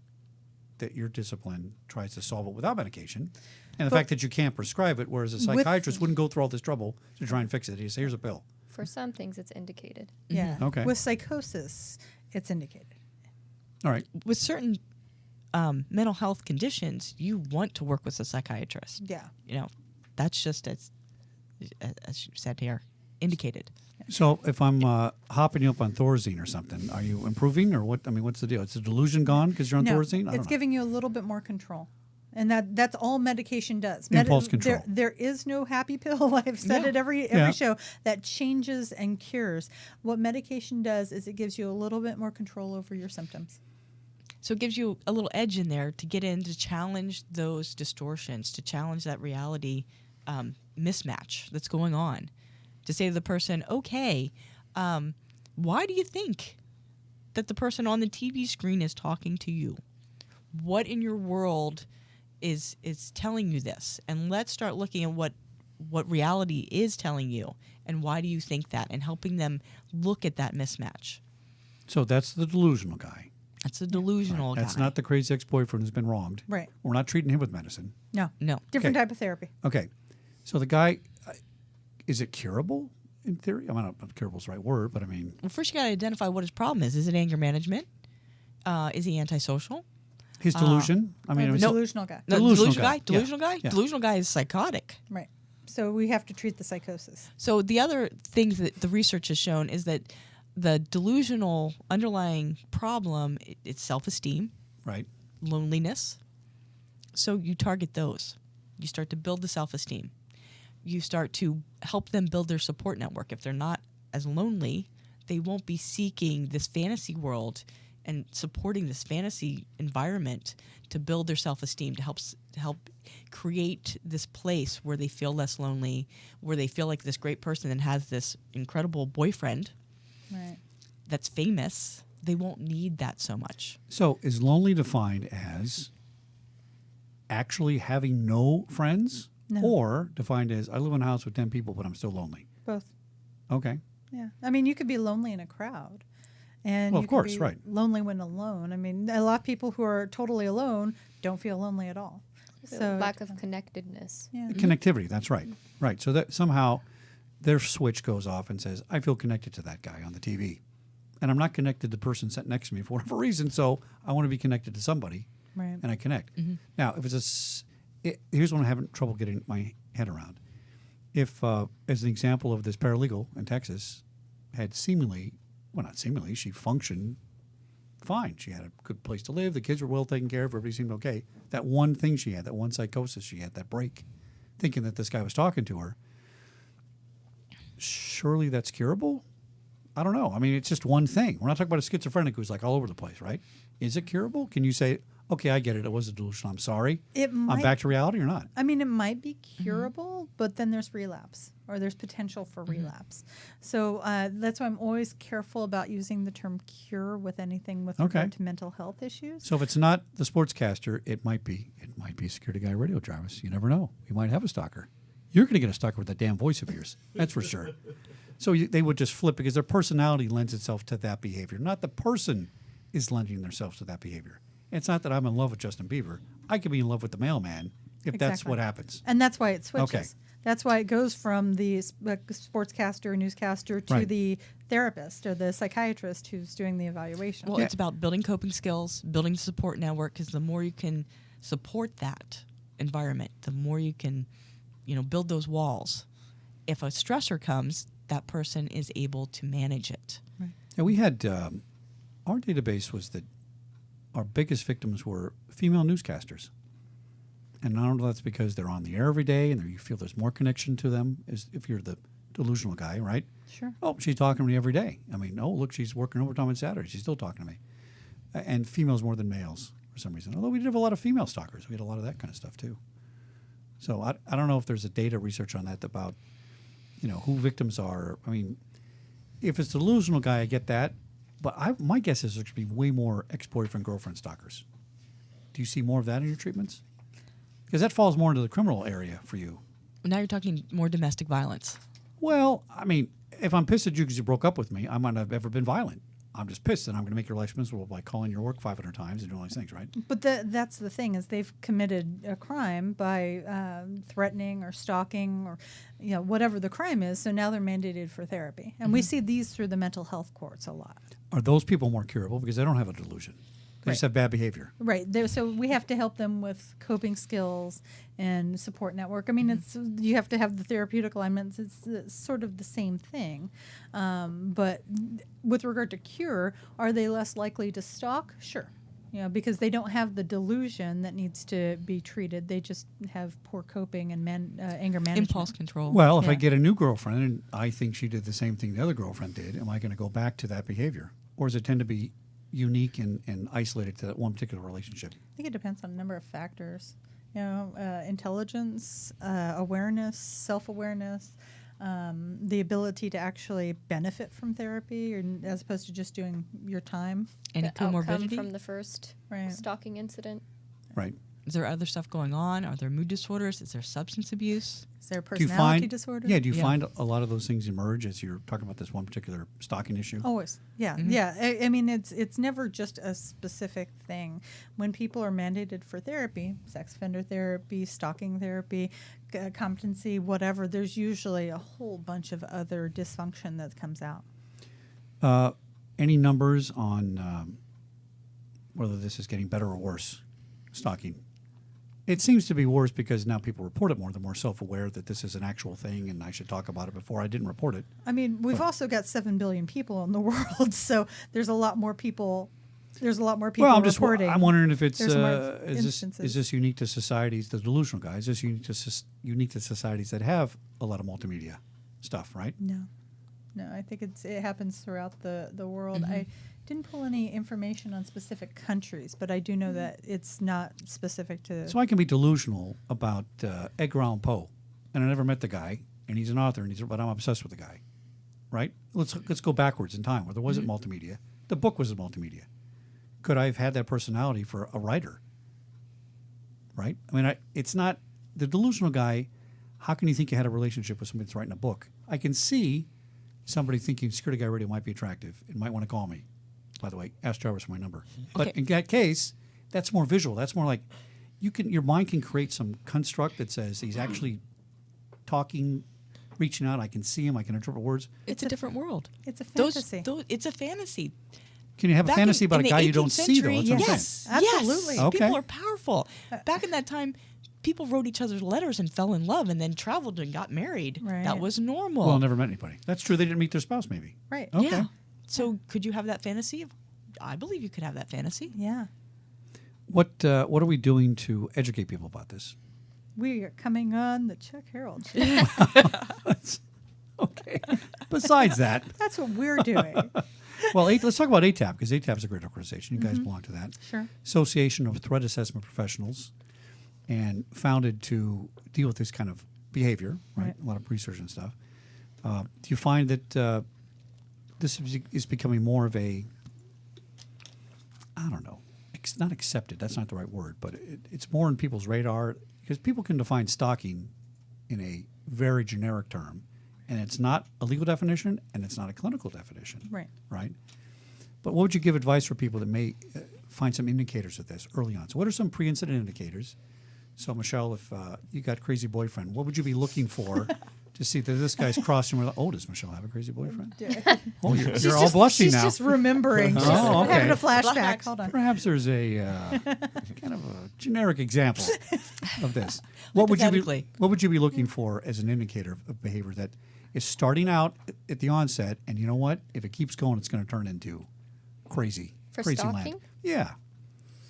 that your discipline tries to solve it without medication. And the But- fact that you can't prescribe it, whereas a psychiatrist wouldn't go through all this trouble to try and fix it. He say, here's a pill. For some things, it's indicated. Yeah. Okay. With psychosis, it's indicated. All right. With certain mental health conditions, you want to work with a psychiatrist. Yeah. That's just as you said here, indicated. So if I'm hopping you up on Thorazine or something, are you improving or what? I mean, what's the deal? Is the delusion gone because you're on No, Thorazine? I don't it's know. giving you a little bit more control. And that's all medication does. Impulse control. There is no happy pill. I've said Yeah. it every Yeah. show that changes and cures. What medication does is it gives you a little bit more control over your symptoms. So it gives you a little edge in there to get in to challenge those distortions, to challenge that reality mismatch that's going on. To say to the person, okay, why do you think that the person on the TV screen is talking to you? What in your world is telling you this? And let's start looking at what reality is telling you and why do you think that, and helping them look at that mismatch. So that's the delusional guy. That's a delusional guy. That's not the crazy ex-boyfriend who's been wronged. Right. We're not treating him with medicine. No. No. Different Okay. type of therapy. Okay. So the guy, is it curable in theory? I mean, I don't know if curable is the right word, but I mean, Well, first you got to identify what his problem is. Is it anger management? Is he antisocial? his delusion. I mean, The it's delusional guy. No, Delusional guy. Delusional Yeah. guy? Yeah. Delusional guy is psychotic. Right. So we have to treat the psychosis. So the other things that the research has shown is that the delusional underlying problem, it's self-esteem, right. loneliness. So you target those. You start to build the self-esteem. You start to help them build their support network. If they're not as lonely, they won't be seeking this fantasy world and supporting this fantasy environment to build their self-esteem, to help create this place where they feel less lonely, where they feel like this great person that has this incredible boyfriend Right. that's famous. They won't need that so much. So is lonely defined as actually having no friends, No. or defined as I live in a house with 10 people, but I'm still lonely? Both. Okay. Yeah. I mean, you could be lonely in a crowd. And Well, you of course, could be right. lonely when alone. I mean, a lot of people who are totally alone don't feel lonely at all. So Lack of connectedness. yeah. Connectivity. That's right. Right. So that somehow their switch goes off and says, I feel connected to that guy on the TV. And I'm not connected to the person sitting next to me for whatever reason. So I want to be connected to somebody. Right. And I connect. Now, if it's here's one I'm having trouble getting my head around. If, as an example of this paralegal in Texas, had not seemingly, she functioned fine. She had a good place to live. The kids were well taken care of. Everybody seemed okay. That one thing she had, that one psychosis she had, that break, thinking that this guy was talking to her, surely that's curable? I don't know. I mean, it's just one thing. We're not talking about a schizophrenic who's like all over the place, right? Is it curable? Can you say, okay, I get it. It was a delusion. I'm sorry. It I'm might, back to reality or not? I mean, it might be curable, but then there's relapse. or there's potential for relapse. So that's why I'm always careful about using the term cure with anything with regard to mental health issues. So if it's not the sportscaster, it might be a security guy radio Jarvis. You never know. You might have a stalker. You're going to get a stalker with that damn voice of yours. That's for sure. So they would just flip because their personality lends itself to that behavior. Not the person is lending themselves to that behavior. It's not that I'm in love with Justin Bieber. I could be in love with the mailman if that's what happens. And that's why it switches. Okay. That's why it goes from the sportscaster, newscaster to the therapist or the psychiatrist who's doing the evaluation. Well, it's about building coping skills, building a support network, because the more you can support that environment, the more you can, build those walls. If a stressor comes, that person is able to manage it. Right. And we had, our database was that our biggest victims were female newscasters. And I don't know if that's because they're on the air every day and you feel there's more connection to them as if you're the delusional guy, right? Sure. Oh, she's talking to me every day. I mean, oh, look, she's working overtime on Saturday. She's still talking to me. And females more than males for some reason. Although we did have a lot of female stalkers. We had a lot of that kind of stuff too. So I don't know if there's a data research on that about, who victims are. I mean, if it's the delusional guy, I get that. But my guess is there should be way more ex-boyfriend, girlfriend stalkers. Do you see more of that in your treatments? Because that falls more into the criminal area for you. Now you're talking more domestic violence. Well, I mean, if I'm pissed at you because you broke up with me, I might not have ever been violent. I'm just pissed, and I'm going to make your life miserable by calling your work 500 times and doing all these things, right? But that's the thing is they've committed a crime by threatening or stalking or whatever the crime is. So now they're mandated for therapy, and we see these through the mental health courts a lot. Are those people more curable because they don't have a delusion? They just have bad behavior. Right. So we have to help them with coping skills and support network. I mean, you have to have the therapeutic alignments. It's sort of the same thing. But with regard to cure, are they less likely to stalk? Sure. Because they don't have the delusion that needs to be treated. They just have poor coping and anger management. Impulse control. Well, if I get a new girlfriend and I think she did the same thing the other girlfriend did, am I going to go back to that behavior? Or does it tend to be unique and isolated to that one particular relationship? I think it depends on a number of factors. Intelligence, awareness, self-awareness, the ability to actually benefit from therapy, as opposed to just doing your time. Any The outcome comorbidity? from the first stalking incident. Right. Is there other stuff going on? Are there mood disorders? Is there substance abuse? Is there a Do you personality disorder? Yeah, do you find a lot of those things emerge as you're talking about this one particular stalking issue? Always. Yeah. Yeah. I mean, it's never just a specific thing. When people are mandated for therapy, sex offender therapy, stalking therapy, competency, whatever, there's usually a whole bunch of other dysfunction that comes out. Any numbers on whether this is getting better or worse, stalking? It seems to be worse because now people report it more. They're more self-aware that this is an actual thing and I should talk about it before I didn't report it. I mean, we've also got 7 billion people in the world, so there's a lot more people. There's a lot more people reporting. I'm wondering if it's There's more is this unique to societies, the delusional guys? Is this unique to societies that have a lot of multimedia stuff, right? No, I think it happens throughout the world. I didn't pull any information on specific countries, but I do know that it's not specific to. So I can be delusional about Edgar Allan Poe, and I never met the guy, and he's an author, but I'm obsessed with the guy, right? Let's go backwards in time where there wasn't multimedia. The book was multimedia. Could I have had that personality for a writer? Right? I mean, it's not the delusional guy. How can you think you had a relationship with somebody that's writing a book? I can see somebody thinking Security Guy Radio might be attractive and might want to call me. By the way, ask Jarvis for my number. But in that case, that's more visual. That's more like your mind can create some construct that says he's actually talking, reaching out. I can see him. I can interpret words. It's a different world. It's a fantasy. It's a fantasy. Can you have a fantasy about a guy you don't see, though? That's what I'm saying. Absolutely. Yes. Okay. People are powerful. Back in that time, people wrote each other's letters and fell in love and then traveled and got married. Right. That was normal. Well, never met anybody. That's true. They didn't meet their spouse, maybe. Right. Okay. Yeah. So could you have that fantasy? I believe you could have that fantasy. Yeah. What are we doing to educate people about this? We are coming on the Chuck Harold show. Okay. Besides that, That's what we're doing. well, let's talk about ATAP, because ATAP is a great organization. You guys belong to that. Sure. Association of Threat Assessment Professionals, and founded to deal with this kind of behavior, right? A lot of research and stuff. Do you find that this is becoming more of a, I don't know, not accepted, that's not the right word, but it's more in people's radar, because people can define stalking in a very generic term, and it's not a legal definition and it's not a clinical definition. Right? But what would you give advice for people that may find some indicators of this early on? So what are some pre-incident indicators? So Michelle, if you got crazy boyfriend, what would you be looking for to see that this guy's crossing with, oh, does Michelle have a crazy boyfriend? Oh, you're all blushing now. She's just remembering. She's okay. having a flashback. Hold on. Perhaps there's a kind of a generic example of this. What would you be looking for as an indicator of behavior that is starting out at the onset, and you know what? If it keeps going, it's going to turn into crazy For stalking? land. Yeah.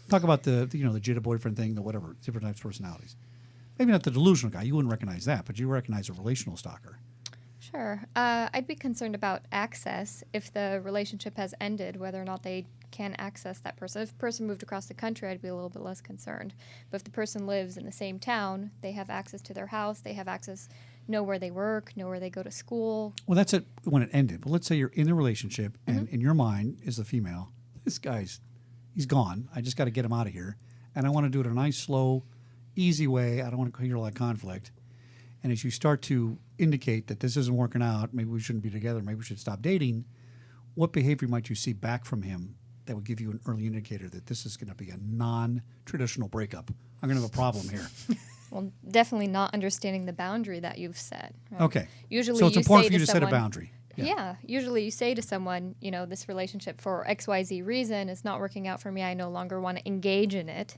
Talk about the jitter boyfriend thing, the whatever, different types of personalities. Maybe not the delusional guy. You wouldn't recognize that, but you recognize a relational stalker. Sure. I'd be concerned about access if the relationship has ended, whether or not they can access that person. If the person moved across the country, I'd be a little bit less concerned. But if the person lives in the same town, they have access to their house, they have access, know where they work, know where they go to school. Well, that's it when it ended. But let's say you're in the relationship, and in your mind, as the female, this guy's, he's gone. I just got to get him out of here. And I want to do it in a nice, slow, easy way. I don't want to create a lot of conflict. And as you start to indicate that this isn't working out, maybe we shouldn't be together, maybe we should stop dating, what behavior might you see back from him that would give you an early indicator that this is going to be a non-traditional breakup? I'm going to have a problem here. Well, definitely not understanding the boundary that you've set. Right? Okay. Usually so it's you important say for you to set a someone- boundary. Yeah. Usually you say to someone, this relationship for XYZ reason is not working out for me. I no longer want to engage in it.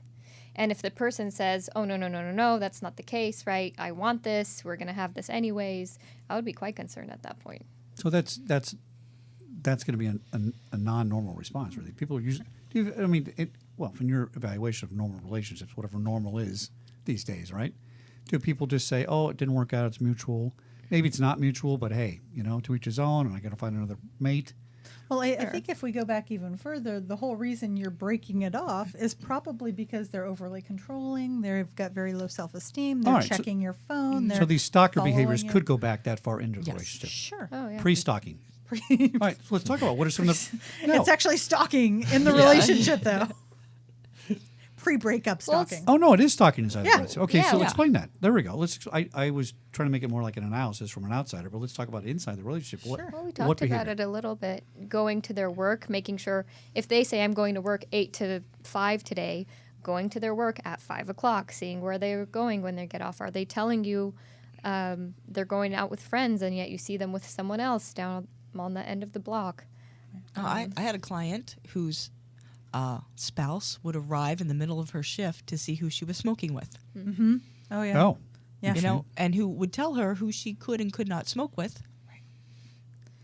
And if the person says, oh, no, that's not the case, right? I want this. We're going to have this anyways. I would be quite concerned at that point. So that's going to be a non-normal response, really. People usually, from your evaluation of normal relationships, whatever normal is these days, right? Do people just say, oh, it didn't work out, it's mutual? Maybe it's not mutual, but hey, to each his own, and I got to find another mate. Well, I think if we go back even further, the whole reason you're breaking it off is probably because they're overly controlling. They've got very low self-esteem. They're checking your phone. So these stalker behaviors you. could go back that far into the relationship. Sure. Oh, yeah. Pre-stalking. All right, so let's talk about what are some of the... No. It's actually stalking in the relationship, though. Pre-breakup stalking. Oh, no, it is stalking inside the relationship. Okay, so Yeah. explain that. There we go. I was trying to make it more like an analysis from an outsider, but let's talk about inside the relationship. Sure. Well, we talked about it a little bit. Going to their work, making sure if they say I'm going to work 8 to 5 today, going to their work at 5 o'clock, seeing where they're going when they get off. Are they telling you they're going out with friends and yet you see them with someone else down on the end of the block? I had a client whose spouse would arrive in the middle of her shift to see who she was smoking with. Mm-hmm. Oh, yeah. Oh. Yeah. And who would tell her who she could and could not smoke with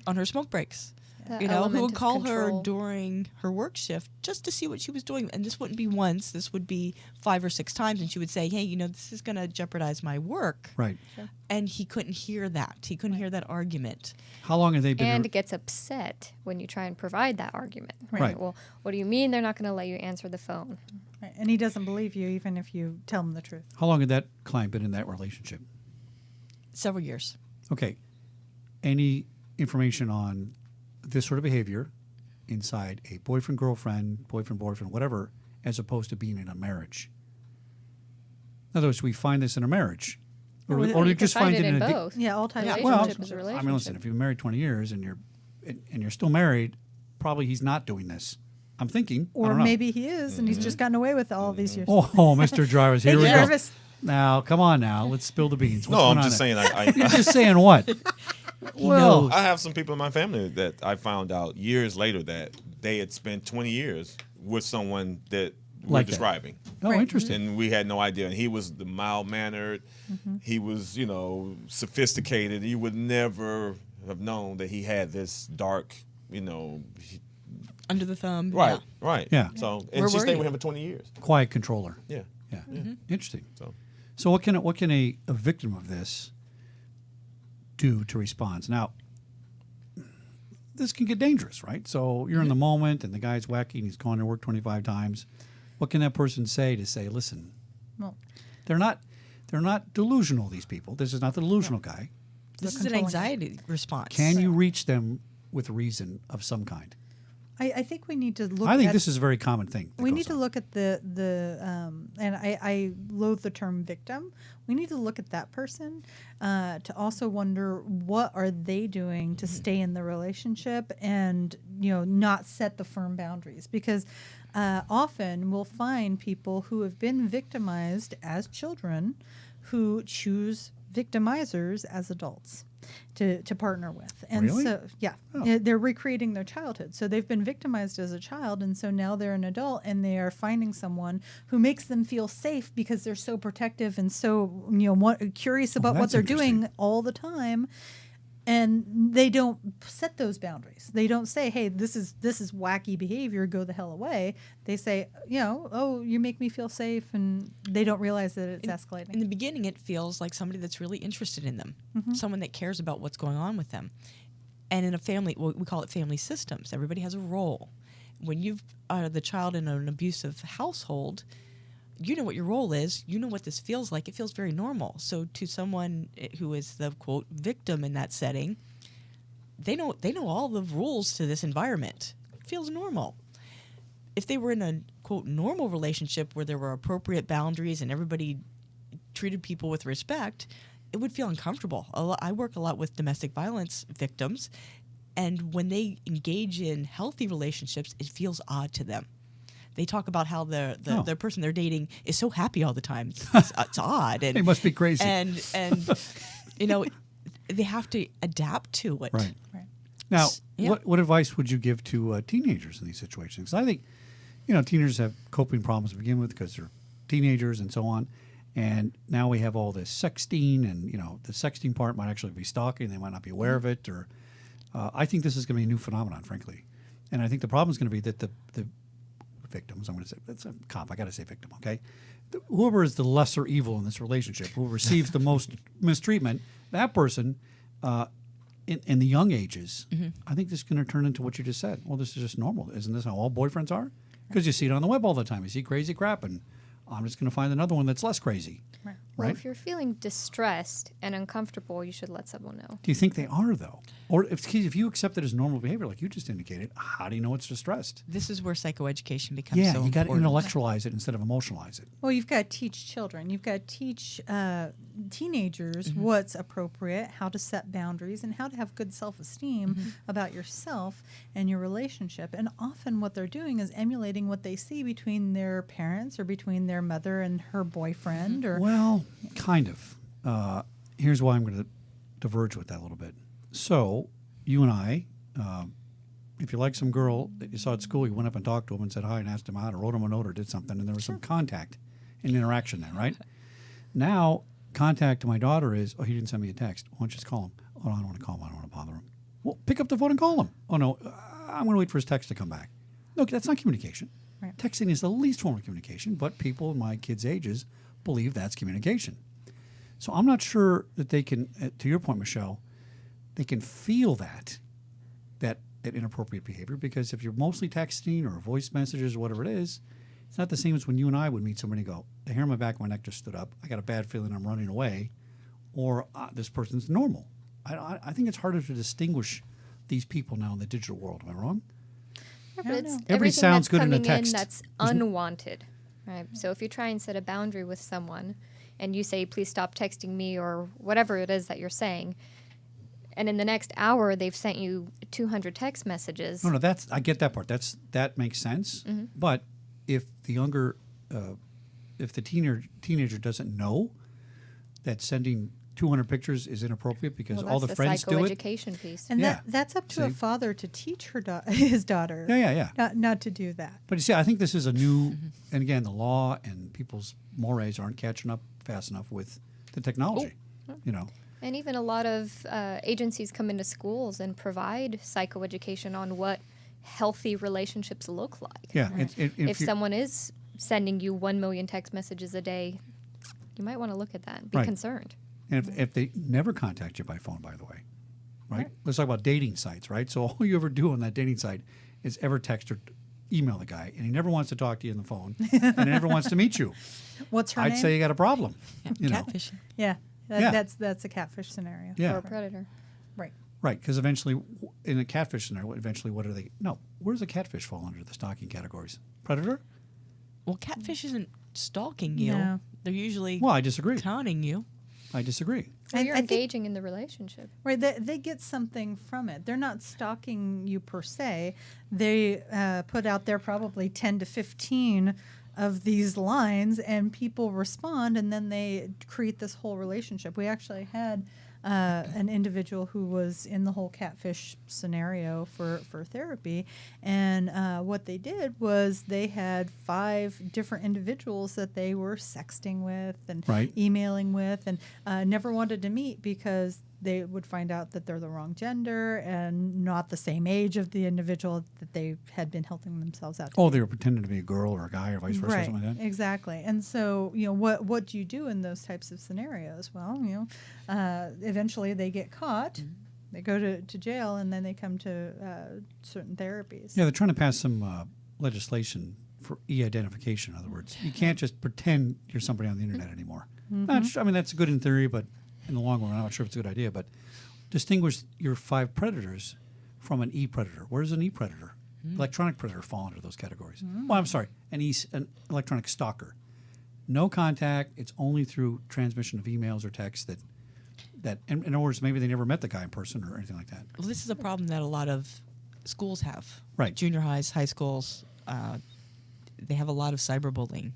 on her smoke breaks. The Who element would of call control. her during her work shift just to see what she was doing. And this wouldn't be once, this would be 5 or 6 times. And she would say, hey, this is going to jeopardize my work. Right. Sure. And he couldn't hear that. He couldn't hear that argument. How long have they been... And gets upset when you try and provide that argument. Right. Well, what do you mean they're not going to let you answer the phone? Right. And he doesn't believe you even if you tell him the truth. How long had that client been in that relationship? Several years. Okay. Any information on this sort of behavior inside a boyfriend, boyfriend, whatever, as opposed to being in a marriage? In other words, we find this in a marriage. Or You you can just find find it in a... both. Yeah, all types of Relationship relationships. is a I relationship. mean, listen, if you've been married 20 years and you're still married, probably he's not doing this. I'm thinking. I Or don't know. maybe he is, and he's just gotten away with all these years. Oh, Mr. Jarvis, here Hey, we go. Jarvis. Now, come on now. Let's spill the beans. No, What's I'm going just on saying. You're just saying what? Well, I have some people in my family that I found out years later that they had spent 20 years with someone that we're Like that. describing. Oh, Right. interesting. And we had no idea. And he was the mild-mannered. He was, sophisticated. You would never have known that he had this dark, Under the thumb. right, right. Yeah. So, Where and she were stayed you? with him for 20 years. Quiet controller. Yeah. Yeah. Interesting. So, So what can a victim of this do to respond? Now, this can get dangerous, right? So you're in the moment and the guy's wacky and he's gone to work 25 times. What can that person say to say, listen, Well, they're They're not delusional, these people. This is not the delusional guy. This is an anxiety response. Can you reach them with reason of some kind? I think we need to look. I think at, this is a very common thing. We need to look at the and I loathe the term victim. We need to look at that person to also wonder what are they doing to stay in the relationship and not set the firm boundaries, because often we'll find people who have been victimized as children who choose victimizers as adults to partner with. And Really? so, they're recreating their childhood. So they've been victimized as a child, and so now they're an adult, and they are finding someone who makes them feel safe because they're so protective and so curious about what that's they're interesting. doing all the time. And they don't set those boundaries. They don't say, "Hey, this is wacky behavior. Go the hell away." They say, "Oh, you make me feel safe," and they don't realize that it's escalating. In the beginning, it feels like somebody that's really interested in them, someone that cares about what's going on with them. And in a family, we call it family systems. Everybody has a role. When you are the child in an abusive household, you know what your role is. You know what this feels like. It feels very normal. So to someone who is the, quote, victim in that setting, they know all the rules to this environment. It feels normal. If they were in a, quote, normal relationship where there were appropriate boundaries and everybody treated people with respect, it would feel uncomfortable. I work a lot with domestic violence victims, and when they engage in healthy relationships, it feels odd to them. They talk about how the person they're dating is so happy all the time. It's odd. And, They must be crazy. And they have to adapt to it. Right. Now, Yeah. what advice would you give to teenagers in these situations? 'Cause I think, teenagers have coping problems to begin with because they're teenagers and so on. And now we have all this sexting, and, the sexting part might actually be stalking. They might not be aware of it. Or I think this is going to be a new phenomenon, frankly. And I think the problem is going to be that the victims, I'm going to say, that's a cop, I got to say victim, okay? Whoever is the lesser evil in this relationship, who receives the most mistreatment, that person in the young ages, I think this is going to turn into what you just said. Well, this is just normal. Isn't this how all boyfriends are? Because you see it on the web all the time. You see crazy crap, and I'm just going to find another one that's less crazy. Right. Well, Right? if you're feeling distressed and uncomfortable, you should let someone know. Do you think they are, though? Or if you accept it as normal behavior, like you just indicated, how do you know it's distressed? This is where psychoeducation becomes Yeah, so you got to important. intellectualize it instead of emotionalize it. Well, you've got to teach children. You've got to teach teenagers what's appropriate, how to set boundaries, and how to have good self-esteem about yourself and your relationship. And often what they're doing is emulating what they see between their parents or between their mother and her boyfriend. Or Well, kind of. Here's why I'm going to diverge with that a little bit. So, you and I, if you like some girl that you saw at school, you went up and talked to him and said hi and asked him out or wrote him a note or did something, and there was some contact and interaction there, right? Now, contact to my daughter is, he didn't send me a text. Why don't you just call him? Oh, no, I don't want to call him. I don't want to bother him. Well, pick up the phone and call him. Oh, no, I'm going to wait for his text to come back. No, that's not communication. Right. Texting is the least form of communication, but people in my kids' ages believe that's communication. So I'm not sure that they can, to your point, Michelle, they can feel that inappropriate behavior, because if you're mostly texting or voice messages or whatever it is, it's not the same as when you and I would meet somebody and go, the hair on my back of my neck just stood up. I got a bad feeling I'm running away, or this person's normal. I think it's harder to distinguish these people now in the digital world. Am I wrong? Yeah, but don't it's know. Everybody everything sounds that's good in a coming text. that's unwanted, right? So if you try and set a boundary with someone, and you say, "Please stop texting me," or whatever it is that you're saying, and in the next hour they've sent you 200 text messages. No, I get that part. That makes sense. But if the younger, if the teenager doesn't know that sending 200 pictures is inappropriate because Well, all the that's friends do it. psychoeducation piece. And Yeah. that's up to a See? father to teach his daughter. Yeah. Not to do that. But you see, I think this is a new, and again, the law and people's mores aren't catching up fast enough with the technology. And even a lot of agencies come into schools and provide psychoeducation on what healthy relationships look like. Yeah. If someone is sending you 1 million text messages a day, you might want to look at that and be Right. concerned. And if they never contact you by phone, by the way, right? Let's talk about dating sites, right? So all you ever do on that dating site is ever text or email the guy, and he never wants to talk to you on the phone, and he never wants to meet you. What's her I'd name? say you got a problem. You know, Catfishing. Yeah, Yeah. that's a catfish scenario. Yeah. Or a predator. Right. right? Because eventually, in a catfish scenario, eventually, what are they? No, where does a catfish fall under the stalking categories? Predator? Well, catfish isn't stalking you. No. They're usually Well, I disagree. taunting you. I disagree. Or you're I think- engaging in the relationship. Right, they get something from it. They're not stalking you per se. They put out there probably 10 to 15 of these lines, and people respond, and then they create this whole relationship. We actually had an individual who was in the whole catfish scenario for therapy, and what they did was they had 5 different individuals that they were sexting with and Right. emailing with, and never wanted to meet because they would find out that they're the wrong gender and not the same age of the individual that they had been helping themselves out to Oh, be. they were pretending to be a girl or a guy or vice versa, or Right, something like that. exactly. And so, what do you do in those types of scenarios? Well, eventually they get caught, they go to jail, and then they come to certain therapies. Yeah, they're trying to pass some legislation for e-identification. In other words, you can't just pretend you're somebody on the internet anymore. Not su- I mean, that's good in theory, but in the long run, I'm not sure if it's a good idea. But distinguish your 5 predators from an e-predator. Where does an e-predator, electronic predator, fall into those categories? Well, I'm sorry, an electronic stalker. No contact. It's only through transmission of emails or texts that in other words, maybe they never met the guy in person or anything like that. Well, this is a problem that a lot of schools have. Right. Junior highs, high schools, they have a lot of cyberbullying.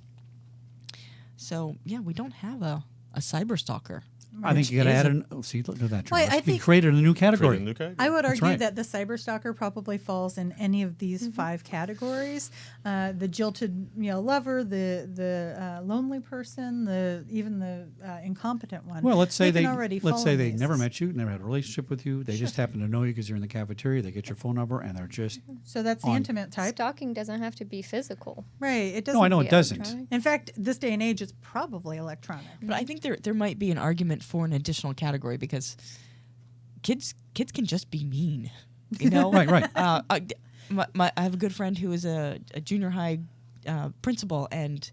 So, yeah, we don't have a cyber stalker. I think you got to is add a- an. Oh, see, look at that. Well, Charles. I We think- created a new Create category. a new category. I would That's argue right. that the cyberstalker probably falls in any of these 5 categories: the jilted, lover, the lonely person, even the incompetent one. Well, let's say can they already let's fall say in they these. never met you, never had a relationship with you. They just happen to know you because you're in the cafeteria. They get your phone number and they're just. So that's the on- intimate type, Stalking doesn't have to be physical. right? It doesn't. No, I know be it doesn't. electronic. In fact, this day and age, it's probably electronic. But I think there might be an argument for an additional category because kids can just be mean, you know. Right, right. I have a good friend who is a junior high principal, and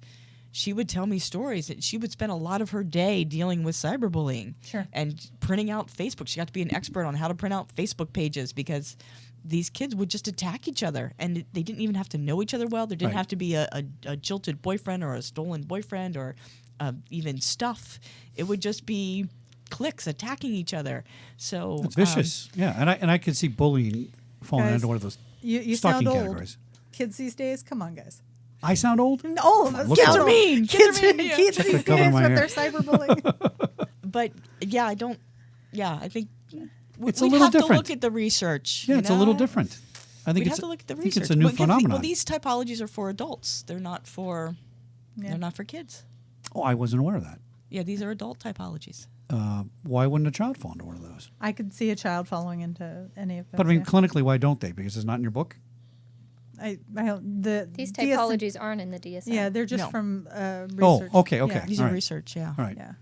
she would tell me stories that she would spend a lot of her day dealing with cyberbullying. Sure. And printing out Facebook. She got to be an expert on how to print out Facebook pages because these kids would just attack each other, and they didn't even have to know each other well. There didn't Right. have to be a jilted boyfriend or a stolen boyfriend or even stuff. It would just be cliques attacking each other. So It's vicious. Yeah, and I could see bullying falling Guys, into one of those You stalking sound old. categories. Kids these days, come on, guys. I sound old. All of us. Look sound at old. me. Kids, Kids are mean. kids Check the these color of days my with hair. their cyberbullying. but yeah, I don't. Yeah, I think It's a we'd little have to different. look at the research. Yeah, you it's a little know? different. I think We'd it's have to look at the I think research. it's a new phenomenon. Well, these typologies are for adults. They're not for. Yeah. They're not for kids. Oh, I wasn't aware of that. Yeah, these are adult typologies. Why wouldn't a child fall into one of those? I could see a child falling into any of them. But I mean, yeah. clinically, why don't they? Because it's not in your book. I don't- the These DSM typologies aren't in the DSM. Yeah, they're just No. from Oh, research. okay, okay. Yeah. These All are right. research. Yeah. All right. Yeah.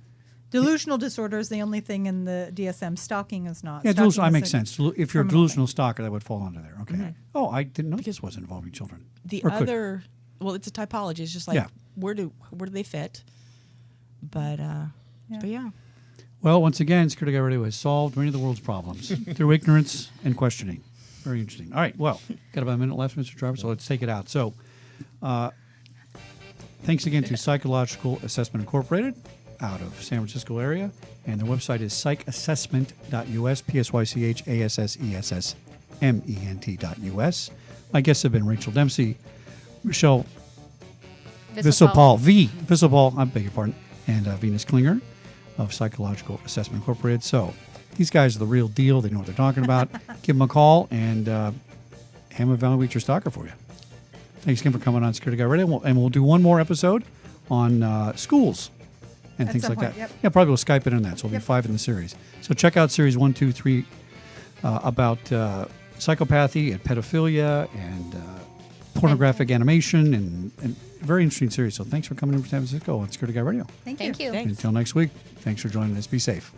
Delusional disorder is the only thing in the DSM. Stalking is not. Yeah, Stalking delusional. That is makes a sense. If you're a criminal delusional stalker, that would fall under there. Okay. Oh, I didn't know this was involving children. The Or could. other, well, it's a typology. It's just like Yeah. where do they fit? But yeah. Well, once again, Security Guy Radio has solved many of the world's problems through ignorance and questioning. Very interesting. All right. Well, got about a minute left, Mr. Jarvis, so let's take it out. So, thanks again to Psychological Assessment Incorporated out of San Francisco area. And their website is psychassessment.us, psychassessment.us. My guests have been Rachel Dempsey, Michelle Wysopal, I beg your pardon, and Venus Klinger of Psychological Assessment Incorporated. So these guys are the real deal. They know what they're talking about. Give them a call and have them evaluate your stalker for you. Thanks again for coming on Security Guy Radio. And we'll do one more episode on schools and At things some like point, that. yep. Yeah, probably we'll Skype it in that. So it'll be 5 in the series. So check out series 1, 2, 3 about psychopathy and pedophilia and pornographic animation and very interesting series. So thanks for coming in from San Francisco on Security Guy Radio. Thank you. Thank you. Thanks. Until next week, thanks for joining us. Be safe.